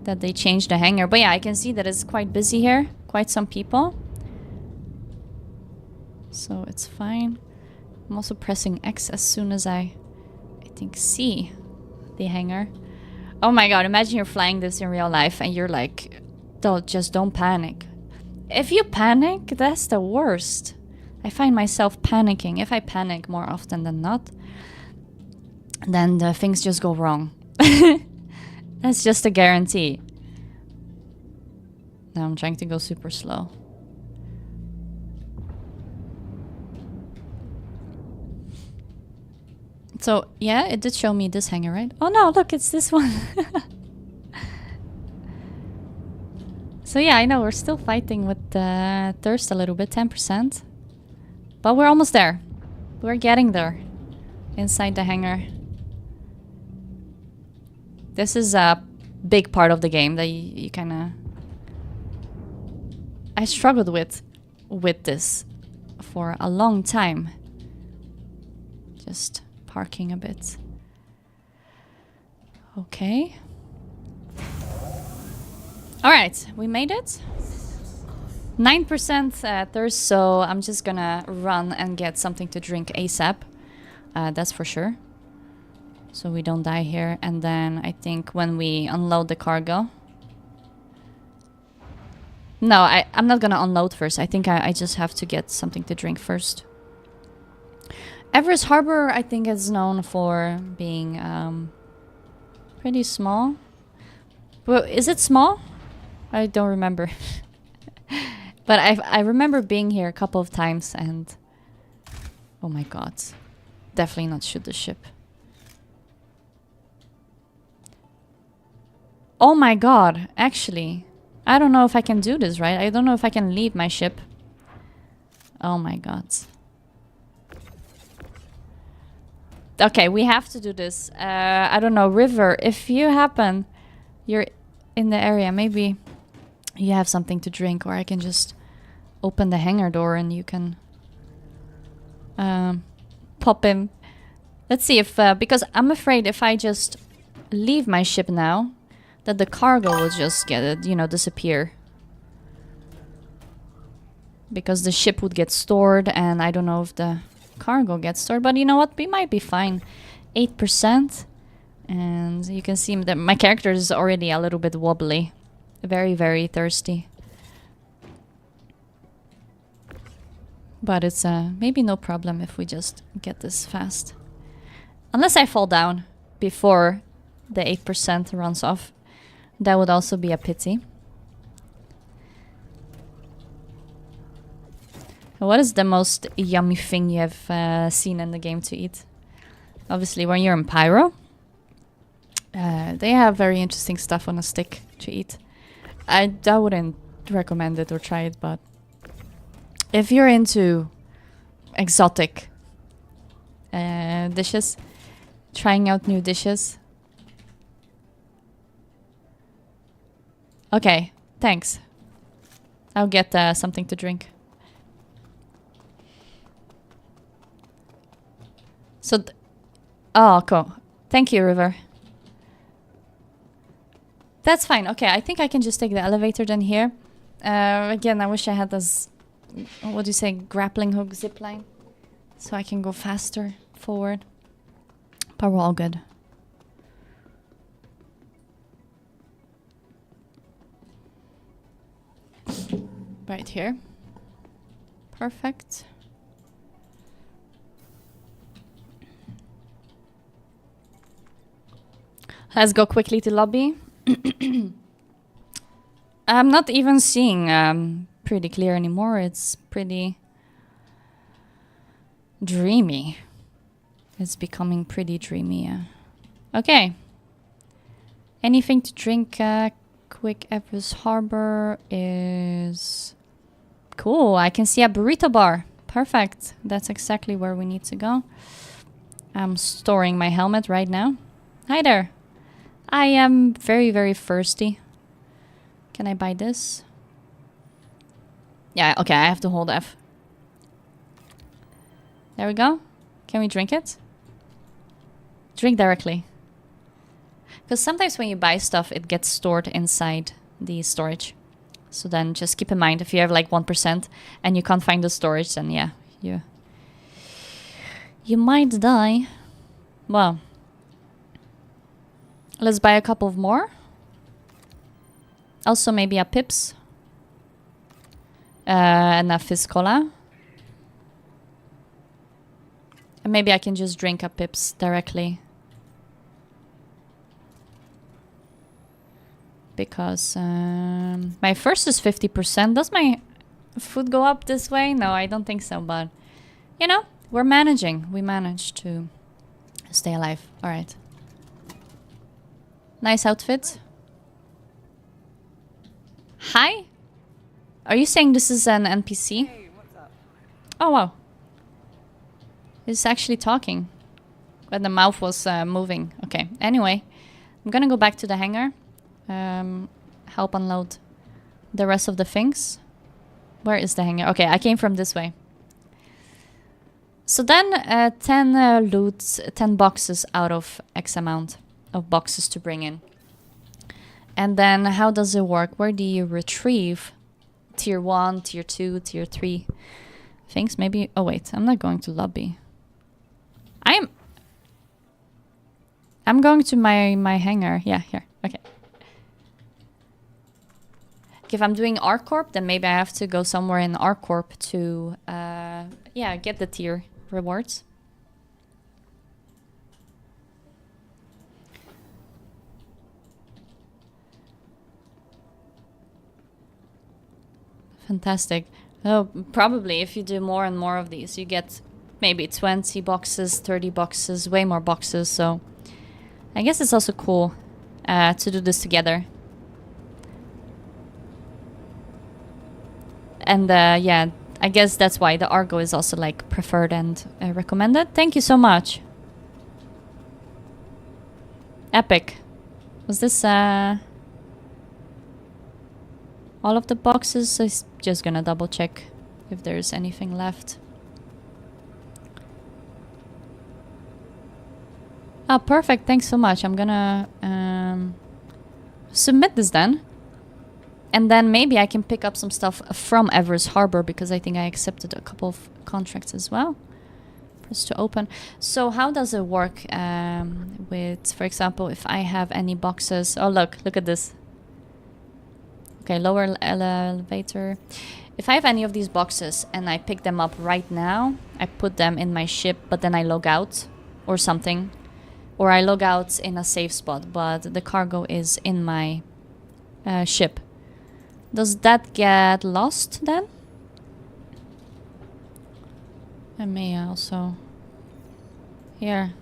That they changed the hangar. But yeah, I can see that it's quite busy here. Quite some people. So it's fine. I'm also pressing X as soon as I think, see the hangar. Oh my god, imagine you're flying this in real life and you're like, don't panic. If you panic, that's the worst. I find myself panicking. If I panic more often than not, then the things just go wrong. That's just a guarantee. Now I'm trying to go super slow. So, yeah, it did show me this hangar, right? Oh no, look, it's this one. So yeah, I know we're still fighting with thirst a little bit, 10%. But we're almost there. We're getting there. Inside the hangar. This is a big part of the game that you kind of... I struggled with this for a long time. Just parking a bit. Okay. Alright, we made it. 9% thirst, so I'm just gonna run and get something to drink ASAP. That's for sure. So we don't die here. And then I think when we unload the cargo... No, I'm not gonna unload first. I think I just have to get something to drink first. Evers Harbor, I think, is known for being pretty small. Well, is it small? I don't remember. But I remember being here a couple of times and... Oh my god. Definitely not shoot the ship. Oh my god, actually. I don't know if I can do this, right? I don't know if I can leave my ship. Oh my god. Okay, we have to do this. I don't know, River, if you happen... You're in the area, maybe you have something to drink, or I can just open the hangar door and you can pop in. Let's see if, because I'm afraid if I just leave my ship now, that the cargo will just get, you know, disappear. Because the ship would get stored, and I don't know if the cargo gets stored, but you know what, we might be fine. 8%, and you can see that my character is already a little bit wobbly. very, very thirsty. But it's maybe no problem if we just get this fast. Unless I fall down before the 8% runs off. That would also be a pity. What is the most yummy thing you have seen in the game to eat? Obviously, when you're in Pyro, they have very interesting stuff on a stick to eat. I wouldn't recommend it or try it, but if you're into exotic dishes, trying out new dishes. Okay, thanks. I'll get something to drink. So, oh, cool. Thank you, River. That's fine. Okay, I think I can just take the elevator then here. Again, I wish I had this, what do you say, grappling hook zipline. So I can go faster forward. But we're all good. Right here. Perfect. Let's go quickly to lobby. I'm not even seeing pretty clear anymore. It's pretty dreamy. It's becoming pretty dreamy. Okay. Anything to drink? Quick Everest Harbor is cool. I can see a burrito bar. Perfect. That's exactly where we need to go. I'm storing my helmet right now. Hi there. I am very, very thirsty. Can I buy this? Yeah, okay, I have to hold F. There we go. Can we drink it? Drink directly. Because sometimes when you buy stuff, it gets stored inside the storage. So then just keep in mind, if you have like 1% and you can't find the storage, then yeah, you might die. Well, let's buy a couple of more. Also maybe a Pips. And a Fizz Cola. And maybe I can just drink a Pips directly. Because my first is 50%. Does my food go up this way? No, I don't think so. But, you know, we're managing. We managed to stay alive. All right. Nice outfit. Hi? Are you saying this is an NPC? Hey, what's up? Oh, wow. It's actually talking. But the mouth was moving. Okay. Anyway, I'm gonna go back to the hangar. Help unload the rest of the things. Where is the hangar? Okay, I came from this way. So then 10 loots, 10 boxes out of X amount of boxes to bring in. And then how does it work? Where do you retrieve tier 1, tier 2, tier 3 things? Maybe, oh wait, I'm not going to lobby. I'm going to my hangar. Yeah, here, okay. If I'm doing ArcCorp, then maybe I have to go somewhere in ArcCorp to, yeah, get the tier rewards. Fantastic. Oh, probably if you do more and more of these, you get maybe 20 boxes, 30 boxes, way more boxes. So I guess it's also cool to do this together. And yeah, I guess that's why the Argo is also like preferred and recommended. Thank you so much. Epic. Was this all of the boxes? I'm just gonna double check if there's anything left. Ah, perfect. Thanks so much. I'm gonna submit this then. And then maybe I can pick up some stuff from Everest Harbor because I think I accepted a couple of contracts as well. Press to open. So how does it work with, for example, if I have any boxes? Oh, look at this. Okay, lower elevator. If I have any of these boxes and I pick them up right now, I put them in my ship, but then I log out or something. Or I log out in a safe spot, but the cargo is in my ship. Does that get lost then? I may also... Here.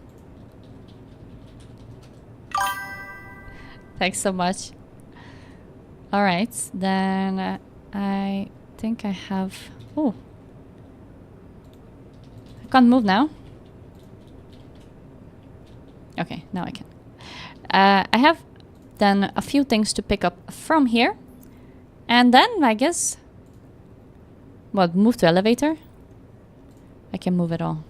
Thanks so much. Alright, then I think I have... Oh. I can't move now. Okay, now I can. I have then a few things to pick up from here. And then, I guess... What, move to elevator? I can move it all.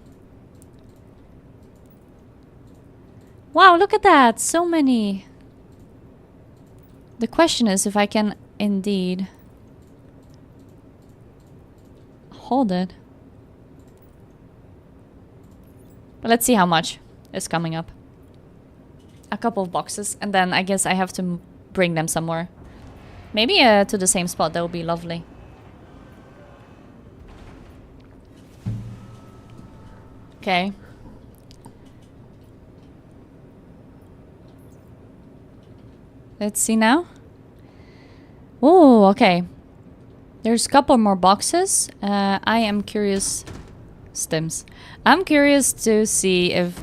Wow, look at that! So many! The question is if I can indeed hold it. But let's see how much is coming up. A couple of boxes, and then I guess I have to bring them somewhere. Maybe to the same spot, that would be lovely. Okay. Let's see now. Oh, okay. There's a couple more boxes. I am curious... Stims. I'm curious to see if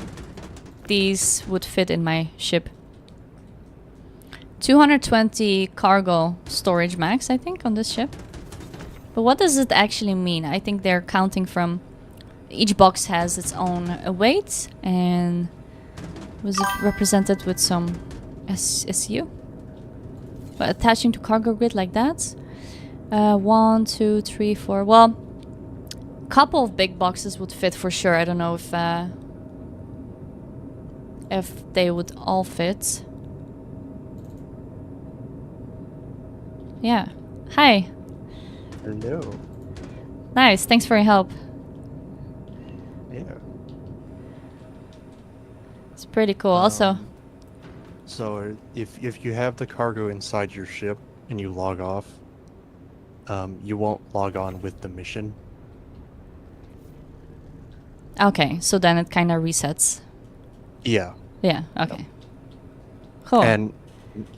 these would fit in my ship. 220 cargo storage max, I think, on this ship. But what does it actually mean? I think they're counting from... Each box has its own weight and was represented with some SU. But attaching to cargo grid like that. 1, 2, 3, 4. Well, a couple of big boxes would fit for sure. I don't know if they would all fit. Yeah. Hi. Hello. Nice. Thanks for your help. Yeah. It's pretty cool. Also. So if you have the cargo inside your ship and you log off, you won't log on with the mission. Okay, so then it kind of resets. Yeah. Yeah. Okay. Cool. And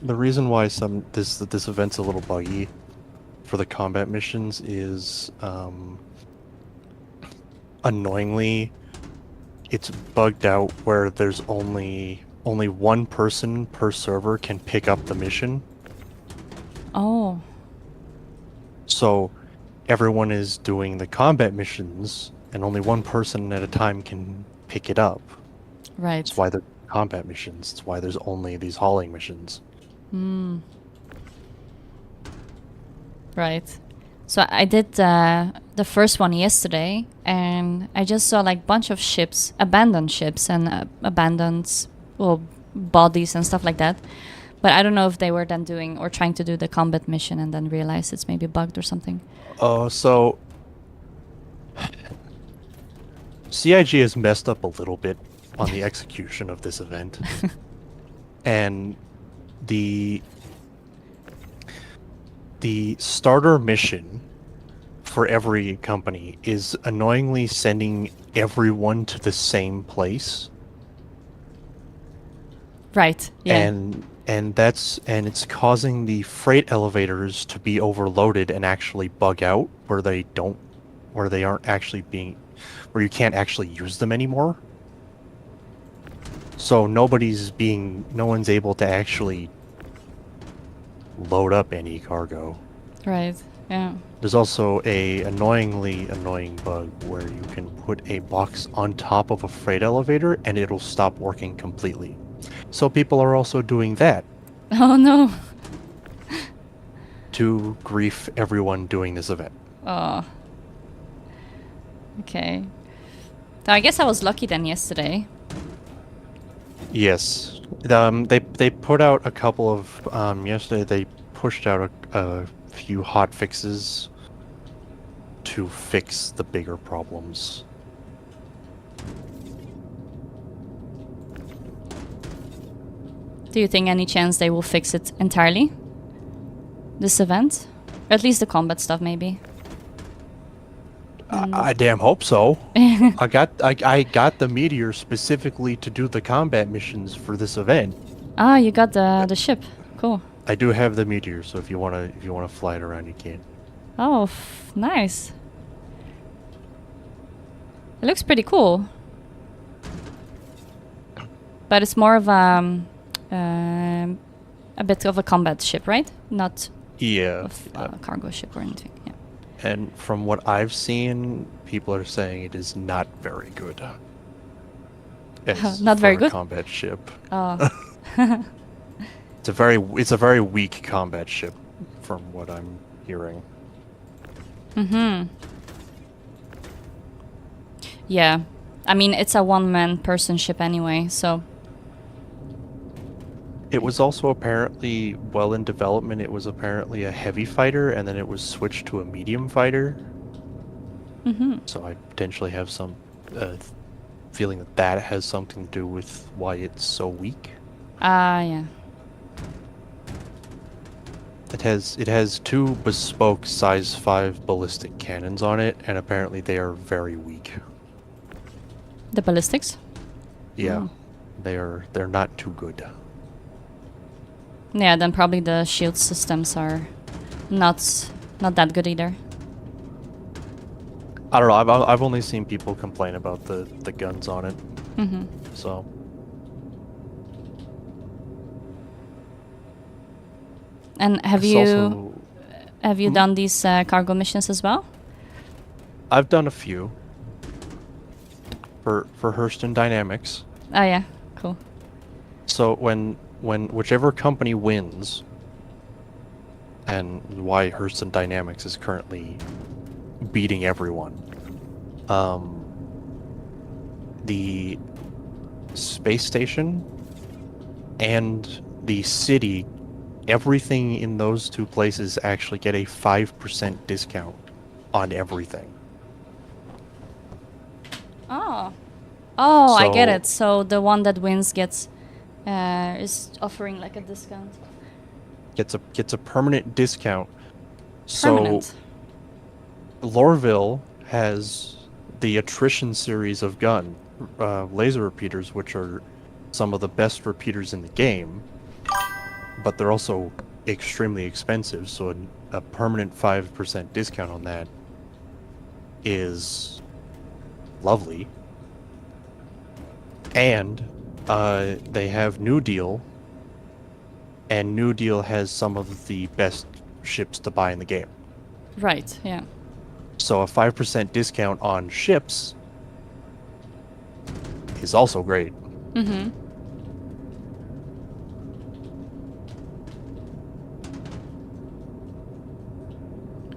the reason why this event's a little buggy for the combat missions is annoyingly it's bugged out where there's only one person per server can pick up the mission. Oh. So everyone is doing the combat missions and only one person at a time can pick it up. Right. That's why they're combat missions. That's why there's only these hauling missions. Hmm. Right. So I did the first one yesterday, and I just saw like bunch of ships, abandoned ships, and abandoned bodies and stuff like that. But I don't know if they were then doing or trying to do the combat mission and then realized it's maybe bugged or something. So CIG has messed up a little bit on the execution of this event. And the starter mission for every company is annoyingly sending everyone to the same place. Right. Yeah. And it's causing the freight elevators to be overloaded and actually bug out where they aren't actually where you can't actually use them anymore. So no one's able to actually load up any cargo. Right. Yeah. There's also a annoying bug where you can put a box on top of a freight elevator and it'll stop working completely. So people are also doing that. Oh no. To grief everyone doing this event. Oh. Okay. So I guess I was lucky then yesterday. Yes. They put out a couple of yesterday they pushed out a few hot fixes to fix the bigger problems. Do you think any chance they will fix it entirely? this event? At least the combat stuff, maybe. I damn hope so. I got the meteor specifically to do the combat missions for this event. Ah, you got the ship. Cool. I do have the meteor, so if you wanna fly it around, you can. Oh, nice. It looks pretty cool. But it's more of a bit of a combat ship, right? Not Yeah. a cargo ship or anything. Yeah. And from what I've seen, people are saying it is not very good. Not very for a good? combat ship. Oh. It's a very weak combat ship, from what I'm hearing. Mm-hmm. Yeah. I mean, it's a one-man person ship anyway, so... It was also apparently well in development. It was apparently a heavy fighter, and then it was switched to a medium fighter. Mm-hmm. So I potentially have some feeling that that has something to do with why it's so weak. Yeah. It has 2 bespoke size 5 ballistic cannons on it, and apparently they are very weak. The ballistics? Yeah, Oh. they're not too good. Yeah, then probably the shield systems are not that good either. I don't know. I've only seen people complain about the guns on it. Mm-hmm. So And have It's you also- done these cargo missions as well? I've done a few for Hurston Dynamics. Oh yeah, cool. So when whichever company wins, and why Hurston Dynamics is currently beating everyone, the space station and the city, everything in those 2 places actually get a 5% discount on everything. Oh. Oh, I get So- it. So the one that wins gets is offering like a discount. Gets a permanent discount. Permanent. So Lorville has the attrition series of gun laser repeaters, which are some of the best repeaters in the game, but they're also extremely expensive. So a permanent 5% discount on that is lovely. And they have New Deal, and New Deal has some of the best ships to buy in the game. Right, yeah. So a 5% discount on ships is also great. Mm-hmm.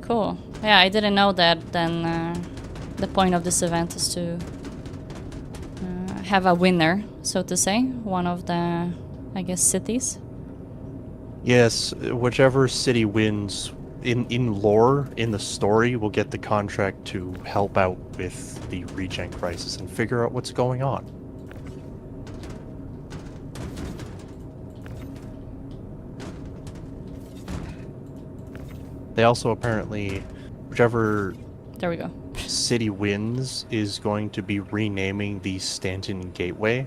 Cool. Yeah, I didn't know that. Then the point of this event is to have a winner, so to say, one of the, I guess, cities. Yes, whichever city wins in lore, in the story, will get the contract to help out with the regen crisis and figure out what's going on. They also apparently, whichever There we go. city wins is going to be renaming the Stanton Gateway.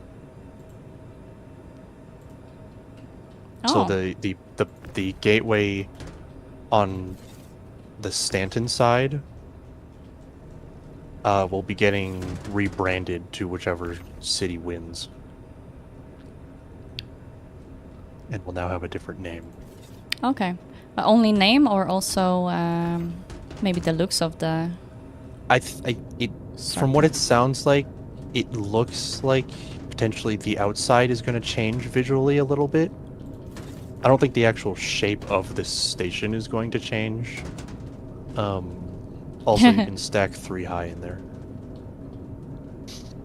So Oh. the gateway on the Stanton side will be getting rebranded to whichever city wins, and will now have a different name. Okay. Only name or also maybe the looks of the... From what it sounds like, it looks like potentially the outside is going to change visually a little bit. I don't think the actual shape of this station is going to change. Also, you can stack 3 high in there.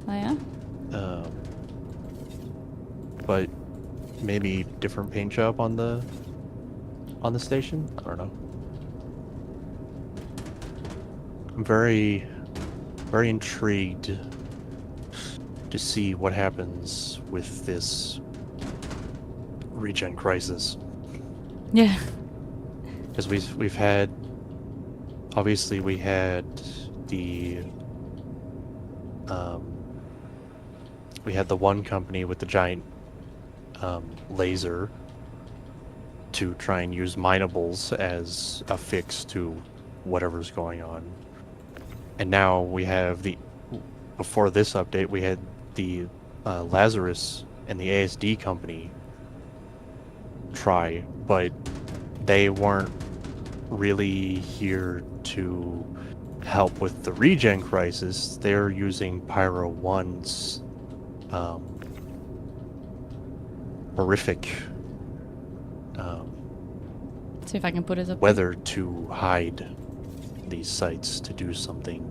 Oh yeah? But maybe different paint job on the station? I don't know. I'm very intrigued to see what happens with this regen crisis. Yeah. Because we've had, obviously we had the we had the one company with the giant laser to try and use minables as a fix to whatever's going on. And now we have before this update, we had the Lazarus and the ASD company try, but they weren't really here to help with the regen crisis. They're using Pyro 1's horrific See if I can put it up. weather to hide these sites to do something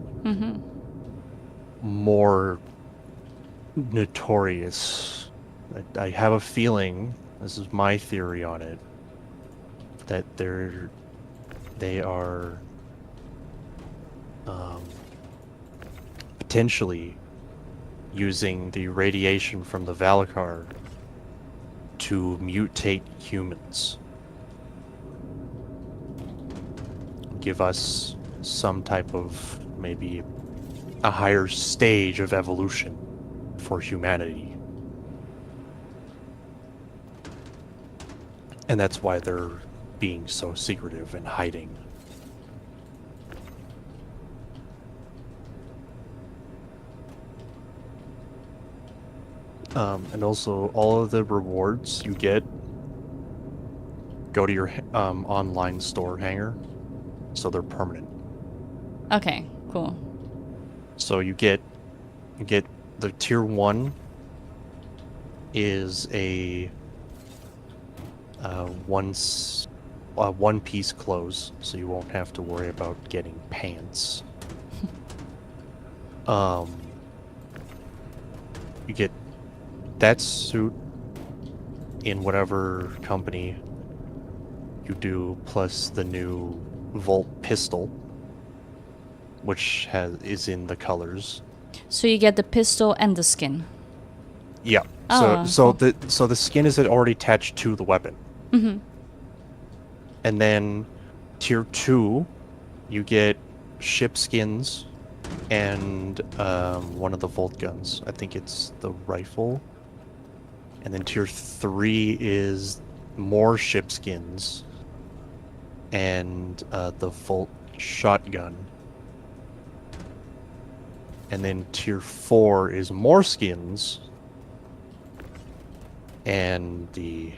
more notorious. I have a feeling, this is my theory on it, that they are potentially using the radiation from the Valakar to mutate humans. Give us some type of, maybe a higher stage of evolution for humanity. And that's why they're being so secretive and hiding. And also, all of the rewards you get go to your online store hangar, so they're permanent. Okay, cool. So you get the tier 1 is a one-piece clothes, so you won't have to worry about getting pants. You get that suit in whatever company you do, plus the new Volt pistol, which is in the colors. So you get the pistol and the skin. Yeah. Oh, so cool. the skin is already attached to the weapon. Mm-hmm. And then tier 2, you get ship skins and one of the Volt guns. I think it's the rifle. And then tier 3 is more ship skins and the Volt shotgun. And then tier 4 is more skins and the...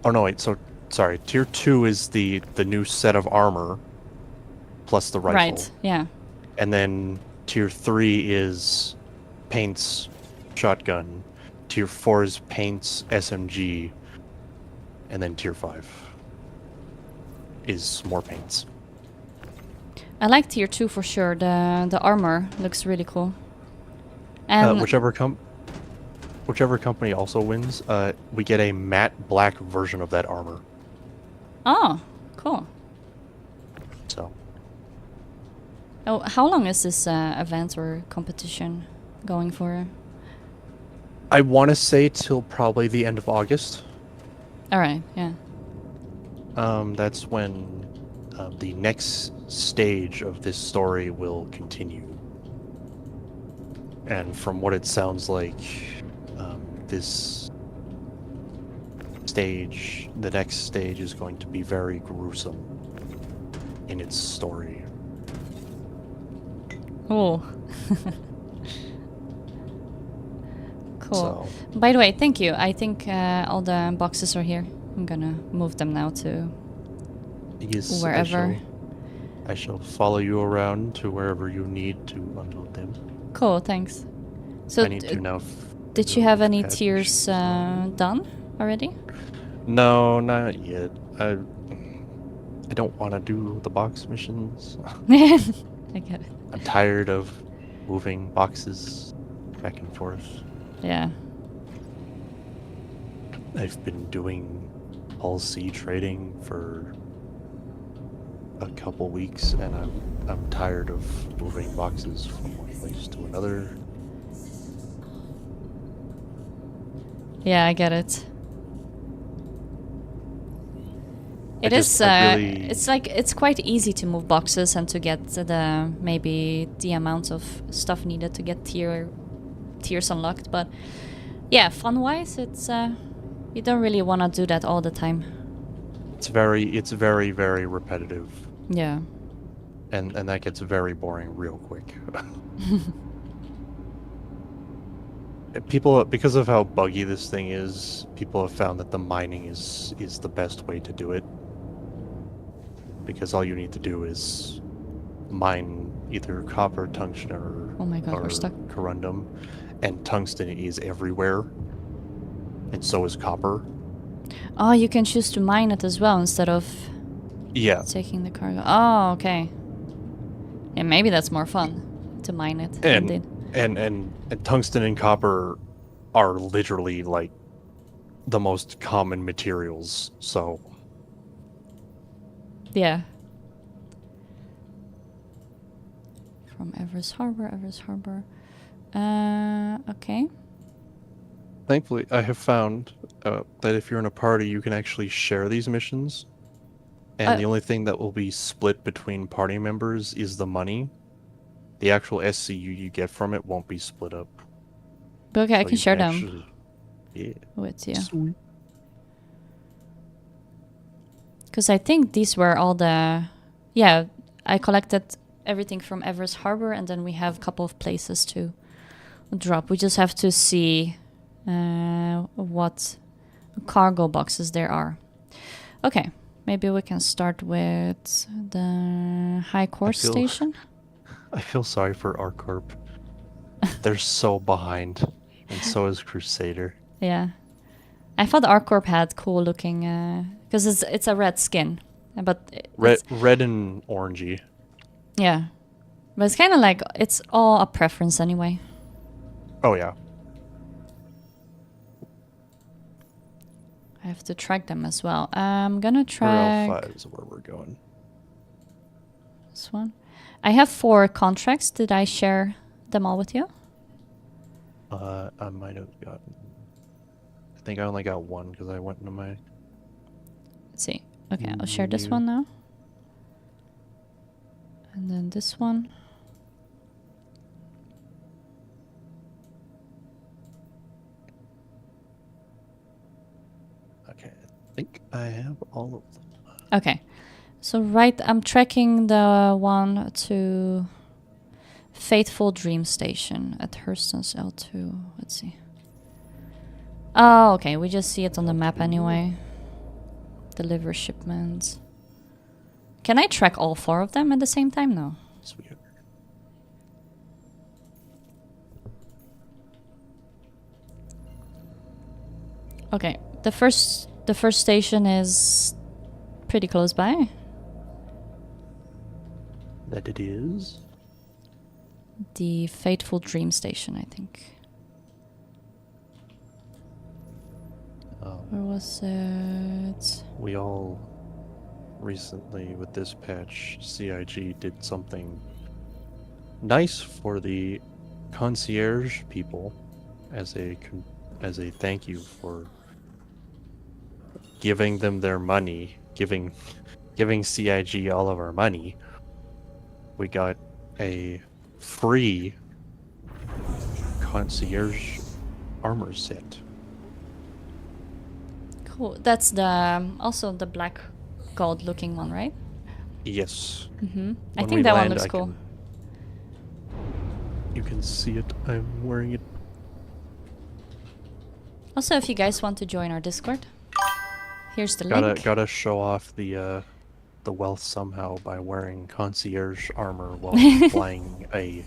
Oh no, wait, so... Sorry, tier 2 is the new set of armor plus the rifle. Right, yeah. And then tier 3 is paints shotgun. Tier 4 is paints SMG. And then tier 5 is more paints. I like tier 2 for sure. The armor looks really cool. And Whichever company also wins, we get a matte black version of that armor. oh, cool. So Oh, how long is this event or competition going for? I want to say till probably the end of August. All right, yeah. That's when the next stage of this story will continue. And from what it sounds like, this stage, the next stage is going to be very gruesome in its story. Oh. Cool. So, By the way, thank you. I think all the boxes are here. I'm gonna move them now to yes, wherever. I shall follow you around to wherever you need to unload them. Cool, thanks. So I need to now. did you have any patch. tiers done already? No, not yet. I don't want to do the box missions. I get it. I'm tired of moving boxes back and forth. Yeah. I've been doing all C trading for a couple weeks, and I'm tired of moving boxes from one place to another. Yeah, I get it. It is. It's like it's quite easy to move boxes and to get the maybe the amount of stuff needed to get tiers unlocked. But yeah, fun-wise, it's you don't really want to do that all the time. It's very, very repetitive. Yeah. And that gets very boring real quick. People, because of how buggy this thing is, people have found that the mining is the best way to do it. Because all you need to do is mine either copper, tungsten, or, oh my God, or we're stuck. corundum, and tungsten is everywhere, and so is copper. Oh, you can choose to mine it as well instead of taking the cargo. Oh, okay. Yeah, maybe that's more fun to mine it. And tungsten and copper are literally like the most common materials, so yeah. From Everest Harbor. Okay. Thankfully, I have found that if you're in a party, you can actually share these missions. And the only thing that will be split between party members is the money. The actual SCU you get from it won't be split up. But okay, so I can share them. Yeah. With you. Sweet. Because I think these were all the... Yeah, I collected everything from Everest Harbor, and then we have a couple of places to drop. We just have to see what cargo boxes there are. Okay, maybe we can start with the high course station. I feel sorry for ArcCorp. They're so behind, and so is Crusader. Yeah. I thought ArcCorp had cool looking, because it's a red skin, but red and orangey. Yeah, but it's kind of like it's all a preference anyway. Oh yeah. I have to track them as well. I'm gonna track. RL5 is where we're going. This one. I have 4 contracts. Did I share them all with you? I might have gotten... I think I only got one because I went into my... Let's see. Okay, I'll share this one now. And then this one. Okay, I think I have all of them. Okay. So I'm tracking the one to Fateful Dream Station at Hurston's L2. Let's see. Oh, okay. We just see it on the map anyway. Deliver shipments. Can I track all 4 of them at the same time? No. Sweet. Okay. The first station is pretty close by. That it is? The Fateful Dream Station, I think. Where was it? We all recently, with this patch, CIG did something nice for the concierge people as a thank you for giving them their money, giving CIG all of our money. We got a free concierge armor set. Cool. That's the also the black gold looking one, right? Yes. Mm-hmm. I think that one looks cool. You can see it. I'm wearing it. Also, if you guys want to join our Discord, here's the link. Gotta show off the wealth somehow by wearing concierge armor while flying a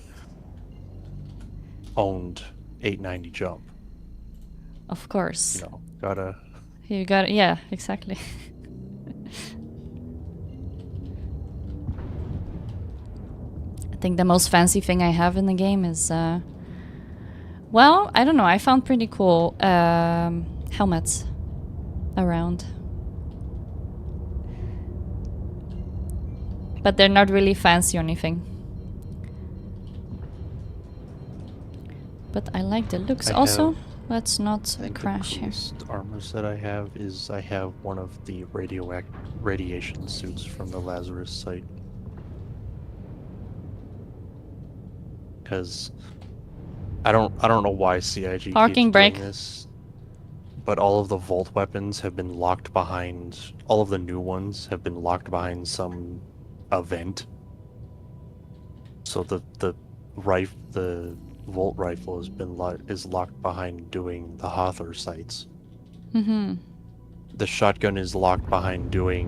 owned 890 jump. Of course. You know, gotta. You got it. Yeah, exactly. I think the most fancy thing I have in the game is, well, I don't know. I found pretty cool helmets around. But they're not really fancy or anything. But I like the looks. Also, Let's not I think crash the here. coolest armor set I have is I have one of the radiation suits from the Lazarus site. Because I don't know why CIG Parking keeps doing brake. this, but all of the Volt weapons have been locked behind. All of the new ones have been locked behind some event. So the Volt rifle has been is locked behind doing the Hathor sights. Mm-hmm. The shotgun is locked behind doing,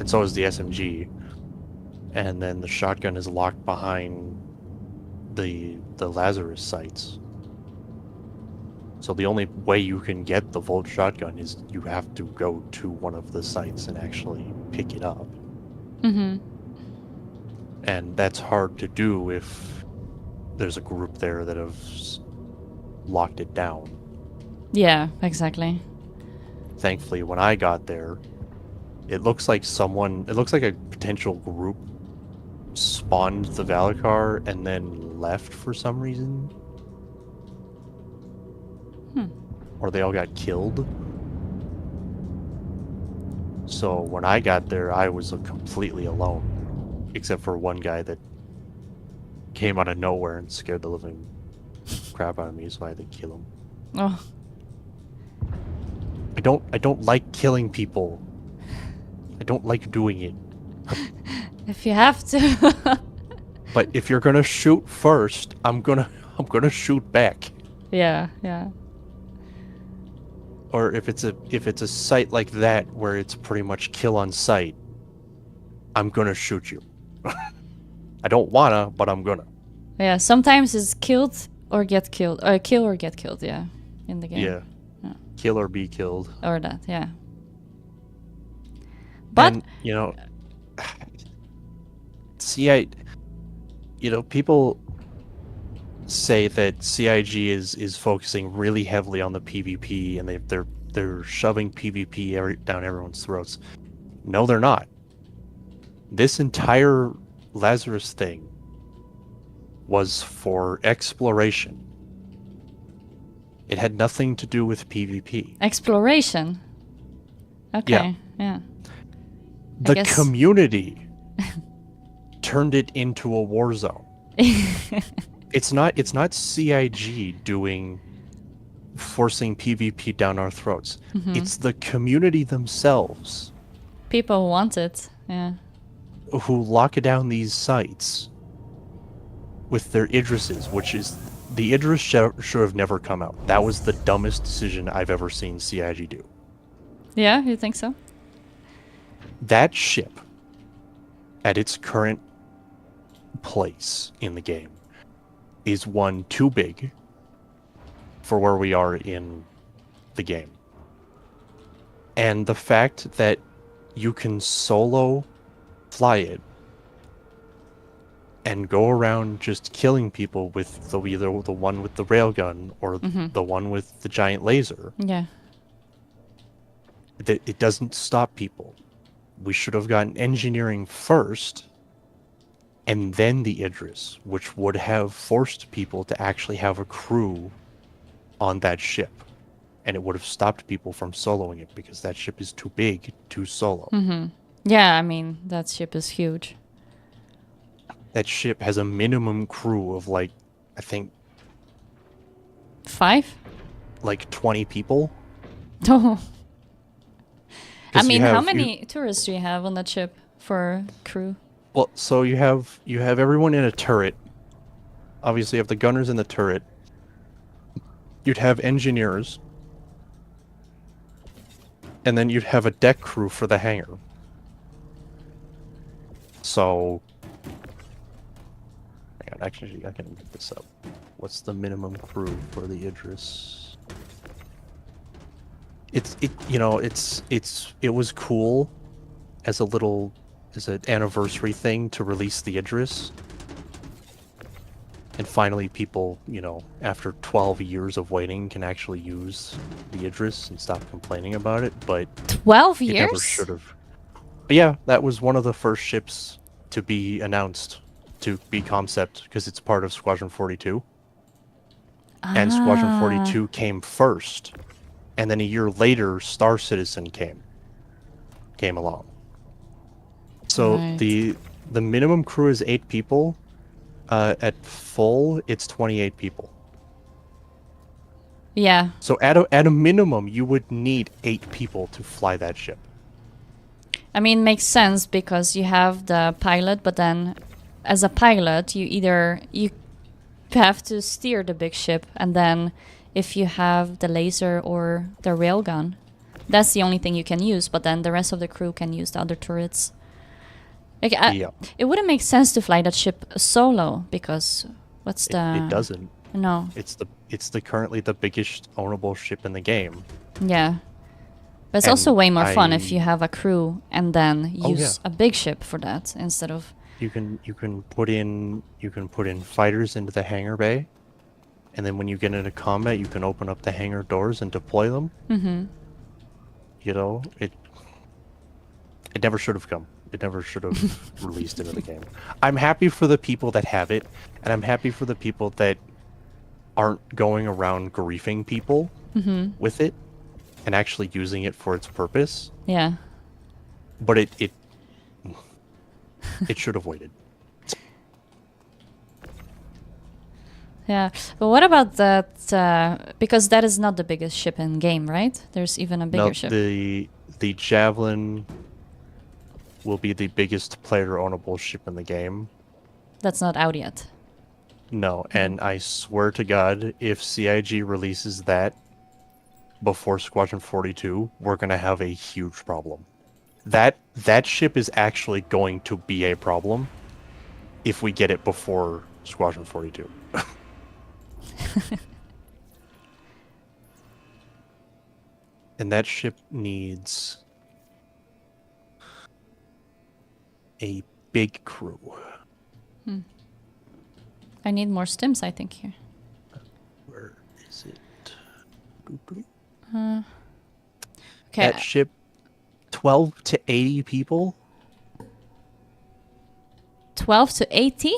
and so is the SMG. And then the shotgun is locked behind the Lazarus sights. So the only way you can get the Volt shotgun is you have to go to one of the sites and actually pick it up. Mm-hmm. And that's hard to do if there's a group there that have locked it down. Yeah, exactly. Thankfully, when I got there, it looks like a potential group spawned the Valacar and then left for some reason. Or they all got killed. So when I got there, I was completely alone. Except for one guy that came out of nowhere and scared the living crap out of me, so I had to kill him. Oh. I don't like killing people. I don't like doing it. If you have to. But if you're gonna shoot first, I'm gonna shoot back. Yeah, yeah. Or if it's a site like that where it's pretty much kill on sight, I'm gonna shoot you. I don't wanna, but I'm gonna. Yeah, sometimes it's killed or get killed. Or kill or get killed, yeah. In the game. Yeah. Kill or be killed. Or that, yeah. But And, people say that CIG is focusing really heavily on the PvP, and they're shoving PvP down everyone's throats. No, they're not. This entire Lazarus thing was for exploration. It had nothing to do with PvP. exploration. Okay, yeah. The guess- community turned it into a war zone. It's not CIG forcing PvP down our throats. Mm-hmm. It's the community themselves People want it, yeah. who lock down these sites with their Idrises, which is the Idris should have never come out. That was the dumbest decision I've ever seen CIG do. Yeah, you think so? That ship, at its current place in the game, is one too big for where we are in the game. And the fact that you can solo fly it and go around just killing people with either the one with the railgun or the one with the giant laser, Yeah. it doesn't stop people. We should have gotten engineering first and then the Idris, which would have forced people to actually have a crew on that ship. And it would have stopped people from soloing it because that ship is too big to solo. Mm-hmm. Yeah, I mean, that ship is huge. That ship has a minimum crew of I think 5? 20 people. Oh. I 'Cause mean, how many tourists do you have on that ship for crew? Well, so you have everyone in a turret. Obviously, you have the gunners in the turret. You'd have engineers. And then you'd have a deck crew for the hangar. So... hang on, actually, I can look this up. What's the minimum crew for the Idris? It was cool as an anniversary thing to release the Idris. And finally people, after 12 years of waiting can actually use the Idris and stop complaining about it, but 12 it never years? should have. But yeah, that was one of the first ships to be announced to be concept because it's part of Squadron 42. and Squadron Ah, 42 came first, and then a year later, Star Citizen came along. So right. the minimum crew is 8 people. At full, it's 28 people. Yeah. So at a minimum, you would need 8 people to fly that ship. I mean, makes sense because you have the pilot, but then as a pilot, you have to steer the big ship, and then if you have the laser or the railgun, that's the only thing you can use. But then the rest of the crew can use the other turrets. Like, Yeah, it wouldn't make sense to fly that ship solo because what's the? it doesn't. No. It's the currently the biggest ownable ship in the game. Yeah. But it's And also way more fun if you I- have a crew and then Oh, use a big ship for that instead of. You can put in fighters into the hangar bay, and then when you get into combat, you can open up the hangar doors and deploy them. Mm-hmm. You know, it never should have come. It never should have released into the game. I'm happy for the people that have it, and I'm happy for the people that aren't going around griefing people with it and actually using it for its purpose. Yeah. But it should have waited. Yeah. But what about that? Because that is not the biggest ship in game, right? There's even a bigger No, ship. the Javelin will be the biggest player ownable ship in the game. That's not out yet. No, and I swear to God, if CIG releases that before Squadron 42, we're gonna have a huge problem. That ship is actually going to be a problem if we get it before Squadron 42. And that ship needs a big crew. I need more stims, I think, here. Where is it? Okay. That ship, 12 to 80 people? 12 to 80?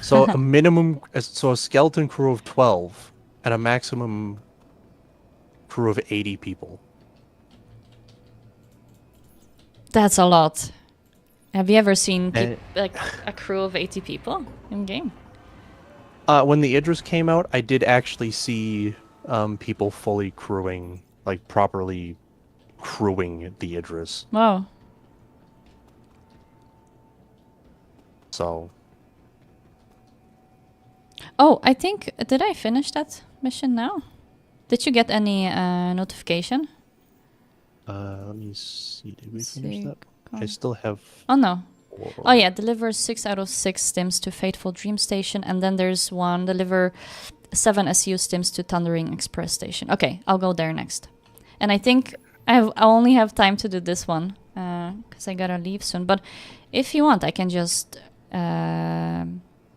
So a minimum, so a skeleton crew of 12 and a maximum crew of 80 people. That's a lot. Have you ever seen And- like a crew of 80 people in game? When the Idris came out, I did actually see people fully crewing, like properly crewing the Idris. Wow. So Oh, I think, did I finish that mission now? Did you get any notification? let me see. Did we finish that? I Sick. still have. Oh no. 4. Oh yeah, deliver 6 out of 6 stims to Fateful Dream Station, and then there's one, deliver 7 SU stims to Thundering Express Station. Okay, I'll go there next. And I think I only have time to do this one, because I gotta leave soon. But if you want, I can just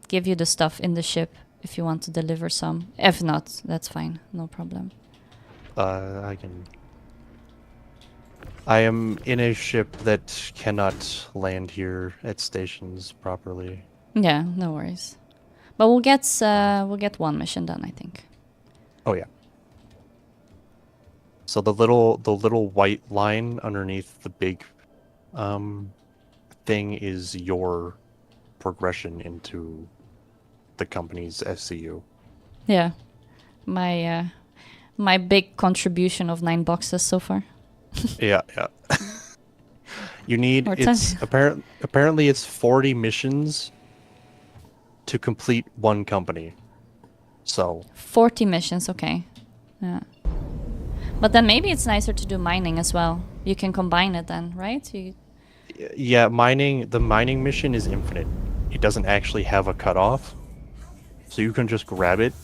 give you the stuff in the ship if you want to deliver some. If not, that's fine, no problem. I am in a ship that cannot land here at stations properly. Yeah, no worries. But we'll get one mission done, I think. Oh yeah. So the little white line underneath the big thing is your progression into the company's SCU. Yeah, my big contribution of 9 boxes so far. Yeah. You need, Or it's 10. apparently it's 40 missions to complete one company. So 40 missions, okay. Yeah. But then maybe it's nicer to do mining as well. You can combine it then, right? yeah, the mining mission is infinite. It doesn't actually have a cutoff. So you can just grab it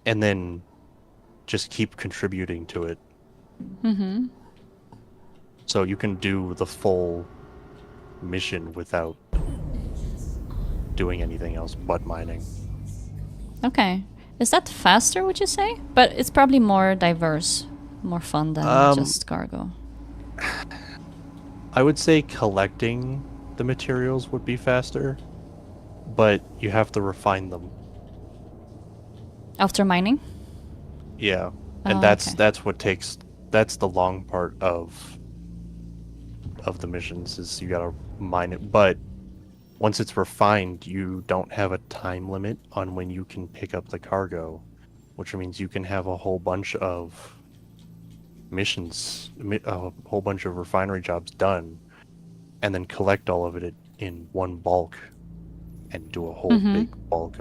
and then just keep contributing to it. Mm-hmm. So you can do the full mission without doing anything else but mining. Okay. Is that faster, would you say? But it's probably more diverse, more fun than just cargo. I would say collecting the materials would be faster, but you have to refine them. After mining? Yeah, Oh, and okay. that's the long part of the missions is you gotta mine it. But once it's refined, you don't have a time limit on when you can pick up the cargo, which means you can have a whole bunch of missions, a whole bunch of refinery jobs done, and then collect all of it in one bulk and do a whole big bulk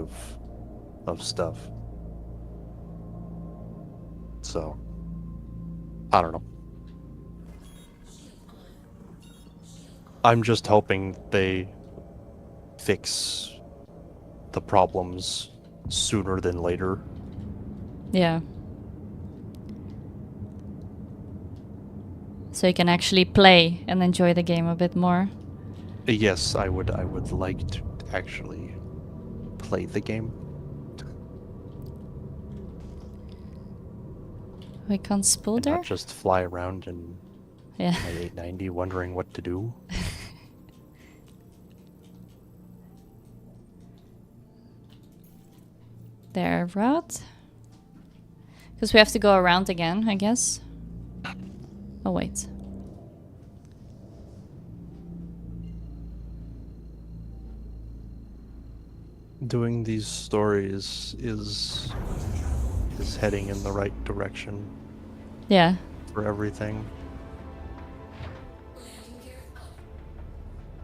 of stuff. So, I don't know. I'm just hoping they fix the problems sooner than later. Yeah. So you can actually play and enjoy the game a bit more. Yes, I would like to actually play the game. We can't spool And there? not just fly around in Yeah. my 890 wondering what to do. There, route. Because we have to go around again, I guess. Oh, wait. Doing these stories is heading in the right direction Yeah. for everything.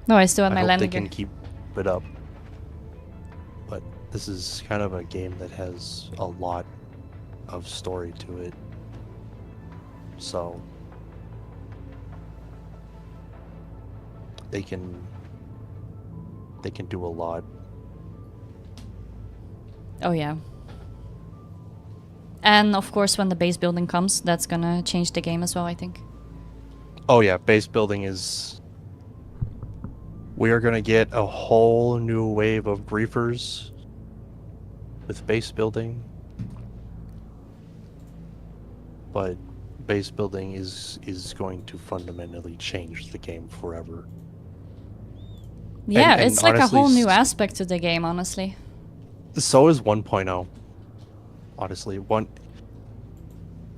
No, I still want I my hope they landing can gear. keep it up. But this is kind of a game that has a lot of story to it. So they can do a lot. Oh, yeah. And of course, when the base building comes, that's gonna change the game as well, I think. Oh yeah, base building is... We are gonna get a whole new wave of griefers with base building. But base building is going to fundamentally change the game forever. Yeah, And it's like a honestly, whole new aspect to the game, honestly. So is 1.0. Honestly,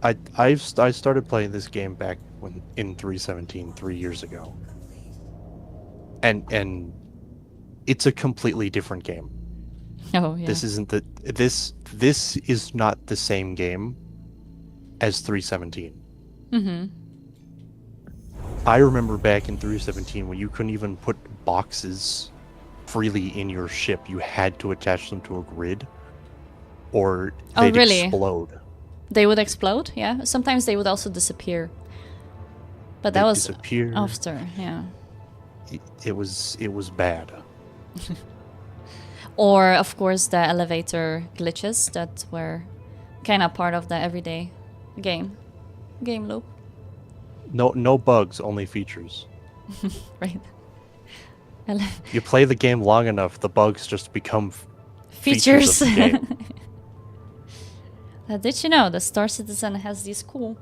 I started playing this game back when in 3.17 3 years ago. And it's a completely different game. Oh, yeah. This isn't this is not the same game as 3.17. Mm-hmm. I remember back in 3.17 when you couldn't even put boxes freely in your ship. You had to attach them to a grid or they'd explode. They would explode, yeah. Sometimes they would also disappear. But that was disappear. after, yeah. It was bad. Or, of course, the elevator glitches that were kind of part of the everyday game loop. No bugs, only features. Right. You play the game long enough, the bugs just become features of the game. Did you know that Star Citizen has these cool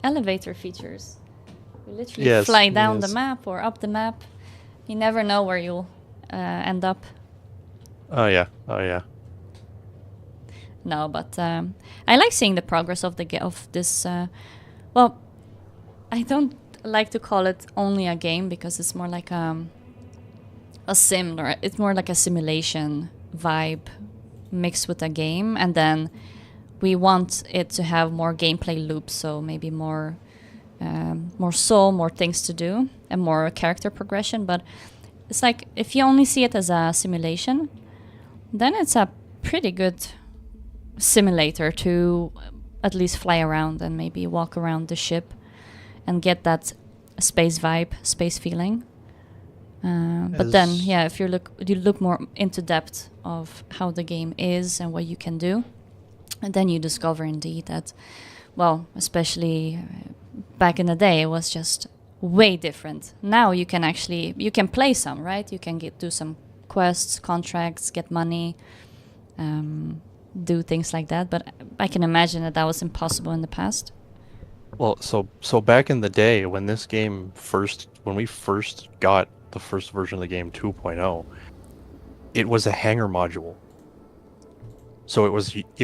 elevator features? You literally fly down the map or up the map. You never know where you'll end up. Oh yeah. No, but I like seeing the progress of this. Well, I don't like to call it only a game because it's more like a sim, or it's more like a simulation vibe mixed with a game, and then we want it to have more gameplay loops, so maybe more soul, more things to do, and more character progression. But it's like if you only see it as a simulation, then it's a pretty good simulator to at least fly around and maybe walk around the ship and get that space vibe, space feeling. But then, yeah, if you look more into depth of how the game is and what you can do, and then you discover indeed that, well, especially back in the day, it was just way different. Now you can play some, right? You can do some quests, contracts, get money, do things like that. But I can imagine that was impossible in the past. Well, so back in the day when this game when we first got the first version of the game 2.0, it was a hangar module. So it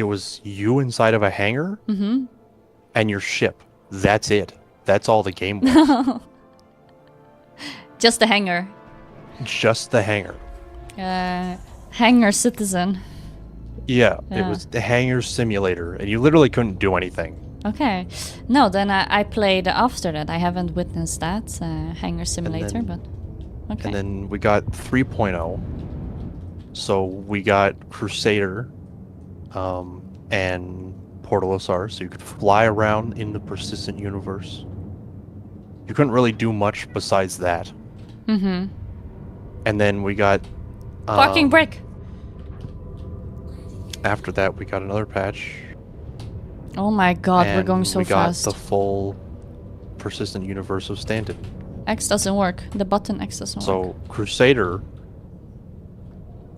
was you inside of a hangar and your ship. That's it. That's all the game was. Just the hangar. Just the hangar. Hangar citizen. Yeah, it Yeah. was the hangar simulator, and you literally couldn't do anything. Okay. No, then I played after that. I haven't witnessed that hangar simulator, but okay. And then we got 3.0. So we got Crusader and Portal OSR, so you could fly around in the persistent universe. You couldn't really do much besides that. Mm-hmm. And then we got... Parking brake! After that, we got another patch. Oh my god, we're and going so we got fast. the full persistent universe of Stanton. X doesn't work. The button X doesn't work. So Crusader,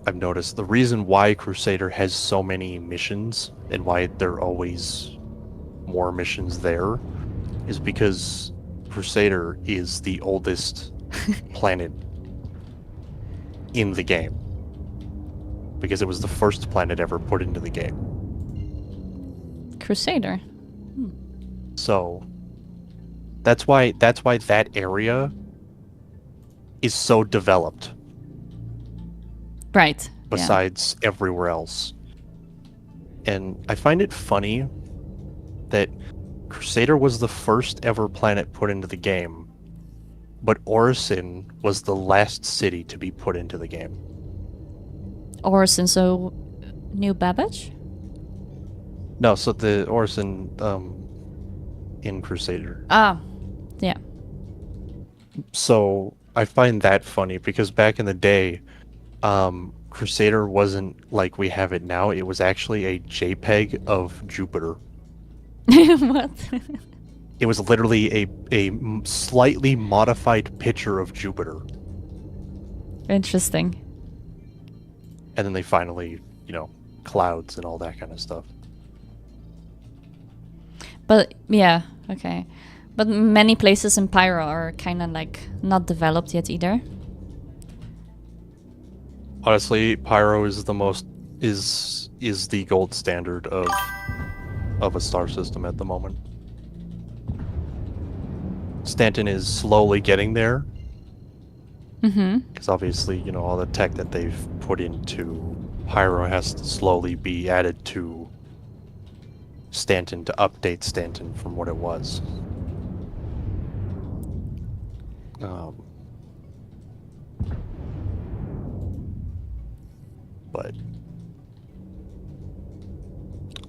I've noticed the reason why Crusader has so many missions and why there are always more missions there is because Crusader is the oldest planet in the game. Because it was the first planet ever put into the game. Crusader. So that's why that area is so developed. Right. Besides everywhere else. And I find it funny that Crusader was the first ever planet put into the game, but Orison was the last city to be put into the game. Orison, so New Babbage? No, so the Orison in Crusader. Ah, yeah. So I find that funny because back in the day, Crusader wasn't like we have it now. It was actually a JPEG of Jupiter. What? It was literally a slightly modified picture of Jupiter. Interesting. And then they finally, clouds and all that kind of stuff. But yeah, okay. But many places in Pyro are kind of like not developed yet either. Honestly, Pyro is the gold standard of a star system at the moment. Stanton is slowly getting there. Because obviously, all the tech that they've put into Pyro has to slowly be added to Stanton to update Stanton from what it was. But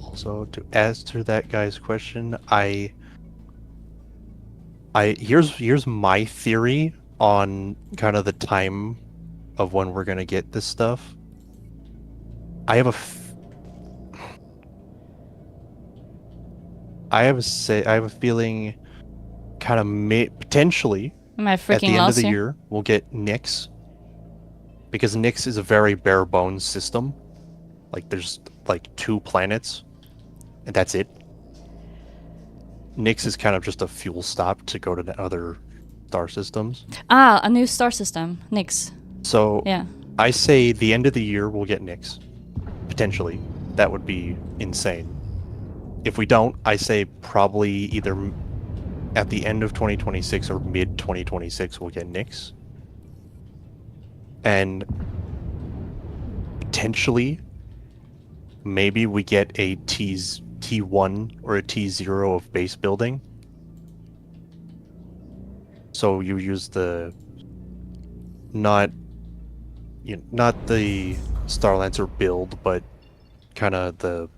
also to answer that guy's question, here's my theory on kind of the time of when we're gonna get this stuff. I have a feeling kind of potentially Am I at the freaking end of lost the here? year we'll get Nyx. Because Nyx is a very bare bones system. Like there's like 2 planets and that's it. Nyx is kind of just a fuel stop to go to the other star systems. Ah, a new star system. Nyx. So Yeah. I say the end of the year we'll get Nyx. Potentially. That would be insane. If we don't, I say probably either at the end of 2026 or mid 2026 we'll get Nyx. And potentially maybe we get a T1 or a T0 of base building. So you use the not the Starlancer build, but kind of the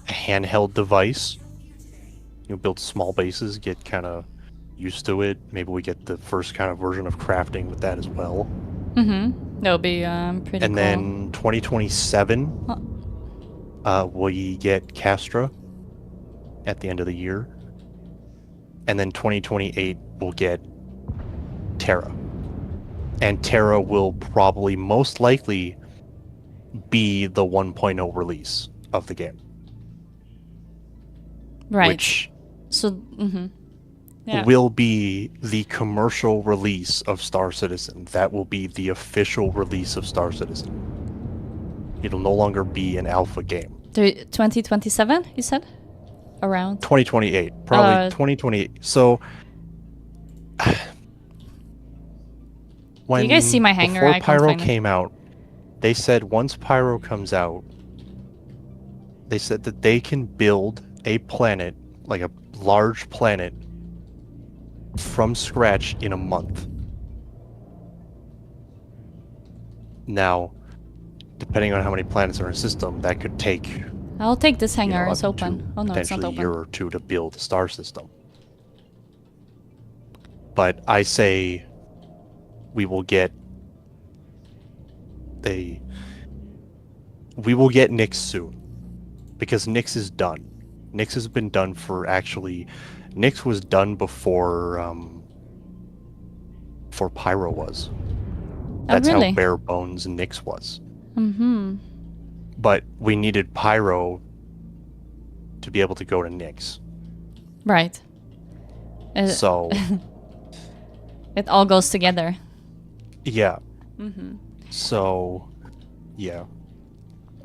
handheld device. You build small bases, get kind of used to it. Maybe we get the first kind of version of crafting with that as well. That'll be pretty And cool. then 2027, we get Castra at the end of the year. And then 2028, we'll get Terra. And Terra will probably most likely be the 1.0 release of the game. Right. Which So, yeah. will be the commercial release of Star Citizen. That will be the official release of Star Citizen. It'll no longer be an alpha game. 2027, you said? Around? 2028. Probably 2028. So do you guys see my hanger? before I can't Pyro find it. came out, they said once Pyro comes out, they said that they can build a planet, like a large planet, from scratch in a month. Now, depending on how many planets are in a system, that could take I'll take this hanger. It's up open. to Oh no, it's not potentially a year open. or two to build a star system. But I say we will get Nyx soon, because Nyx is done. Nyx has been done for Nyx was done before Pyro was. That's really? how bare bones Nyx was. Mm-hmm. But we needed Pyro to be able to go to Nyx. Right. So it all goes together. yeah. Mm-hmm. So yeah.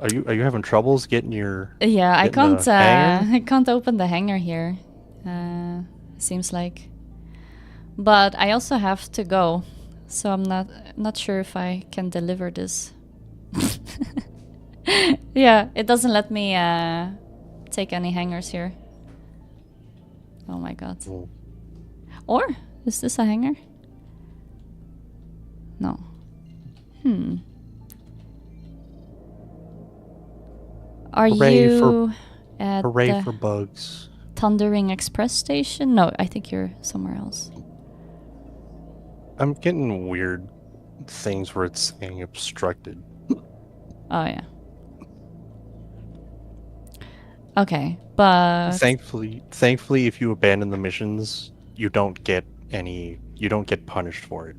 Are you having troubles getting your Yeah, I getting can't. the hanger? I can't open the hanger here. Seems like. But I also have to go, so I'm not sure if I can deliver this. Yeah, it doesn't let me take any hangers here. Oh my god. Oh. Or is this a hanger? No. Are Hooray you at Hooray the for bugs. Thundering Express station? No, I think you're somewhere else. I'm getting weird things where it's saying obstructed. Oh yeah. Okay, but Thankfully, if you abandon the missions, you don't get punished for it.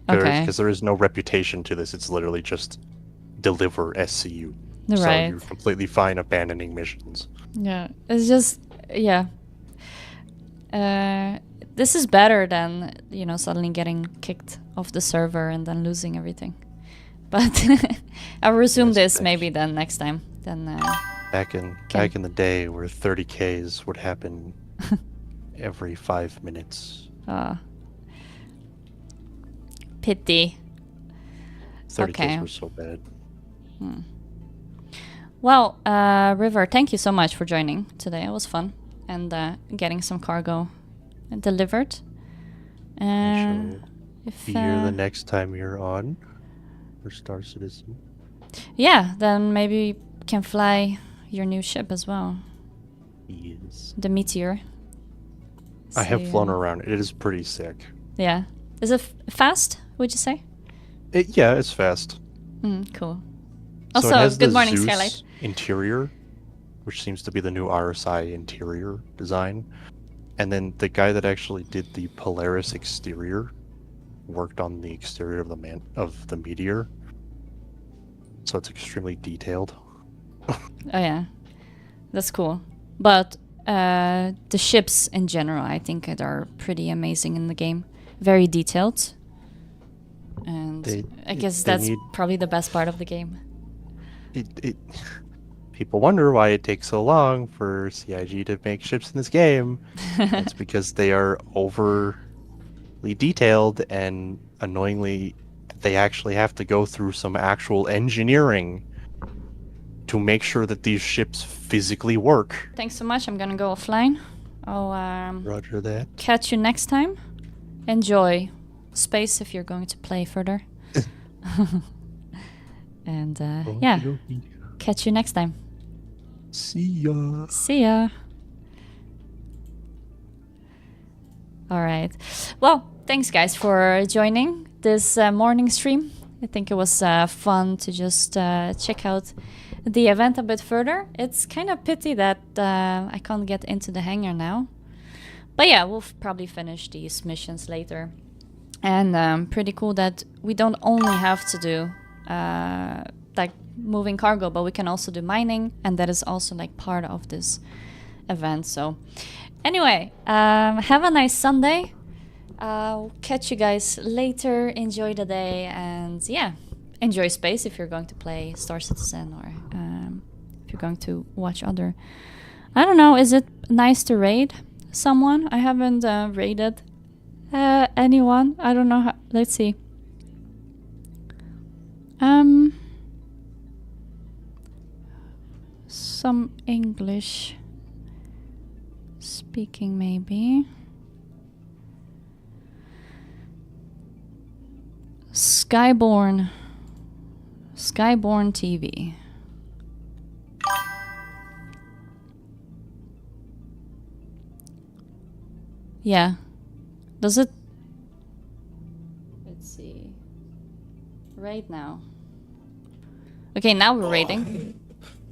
okay, Because there is no reputation to this. It's literally just deliver SCU. So right. you're completely fine abandoning missions. Yeah, it's just yeah. This is better than suddenly getting kicked off the server and then losing everything. But I'll resume Yes, this thanks. maybe then next time. Then Back in the day where 30Ks would happen every 5 minutes. pity. 30Ks Okay. were so bad. Well, River, thank you so much for joining today. It was fun and getting some cargo delivered. I shall If be here the next time you're on for Star Citizen. yeah, then maybe we can fly your new ship as well, Yes. the Meteor. I have See, flown around. It is pretty sick. Yeah, is it fast? Would you say? Yeah, it's fast. Cool. So Also, it has good the morning, Zeus Skylight. interior, which seems to be the new RSI interior design. And then the guy that actually did the Polaris exterior worked on the exterior of the Meteor. So it's extremely detailed. Oh yeah, that's cool. But the ships in general, I think, are pretty amazing in the game. Very detailed, and I guess that's probably the best part of the game. People wonder why it takes so long for CIG to make ships in this game. It's because they are overly detailed, and annoyingly, they actually have to go through some actual engineering to make sure that these ships physically work. Thanks so much. I'm gonna go offline. I'll Roger that. catch you next time. Enjoy space if you're going to play further. And yeah, Okey-dokey. catch you next time. See ya. See ya. All right. Well, thanks guys for joining this morning stream. I think it was fun to just check out the event a bit further. It's kind of pity that I can't get into the hangar now. But yeah, we'll probably finish these missions later. And pretty cool that we don't only have to do like moving cargo, but we can also do mining, and that is also like part of this event. So anyway, have a nice Sunday. I'll catch you guys later. Enjoy the day, and yeah, enjoy space if you're going to play Star Citizen or if you're going to watch other. I don't know. Is it nice to raid someone? I haven't raided anyone. I don't know. Let's see. Some English speaking maybe. Skyborn TV. Yeah. Does it? Let's see. Right now. Okay, now we're rating.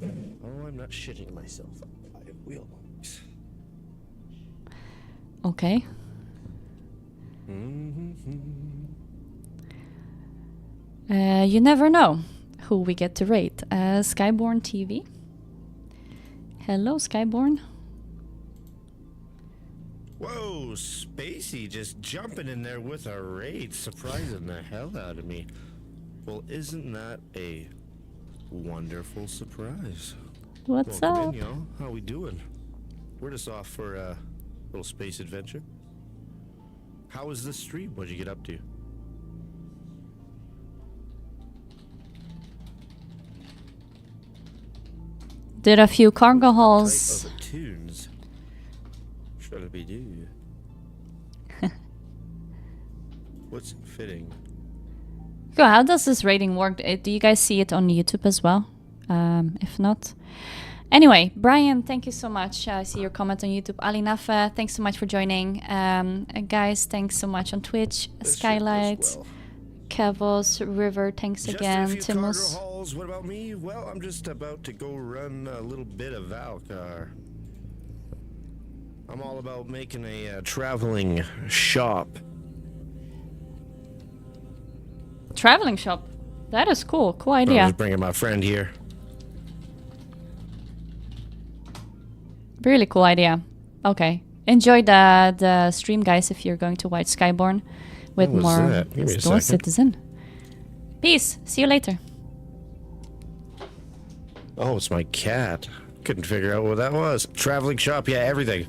Oh, I'm not shitting myself. I will. Okay. You never know who we get to rate. Skyborn TV. Hello, Skyborn. Whoa, Spacey just jumping in there with a raid, surprising the hell out of me. Well, isn't that a wonderful surprise? What's Welcome up? in, y'all. How we doing? We're just off for a little space adventure. How was the stream? What'd you get up to? Did a few cargo hauls. Type of tunes shall we do? What's fitting? Cool. How does this rating work? Do you guys see it on YouTube as well? If not. Anyway, Brian, thank you so much. I see your comment on YouTube. Ali Nafa, thanks so much for joining. Guys, thanks so much on Twitch. This shit Skylight, goes well. Kevos, River, thanks Just again. a few cargo Timos. hauls. What about me? Well, I'm just about to go run a little bit of Valcar. I'm all about making a traveling shop. Traveling shop. That is cool. Cool I'm idea. just bringing my friend here. Really cool idea. Okay. Enjoy the stream, guys, if you're going to watch Skyborn with What was more that? Give me a Star second. Citizen. Peace. See you later. Oh, it's my cat. Couldn't figure out what that was. Traveling shop, yeah, everything.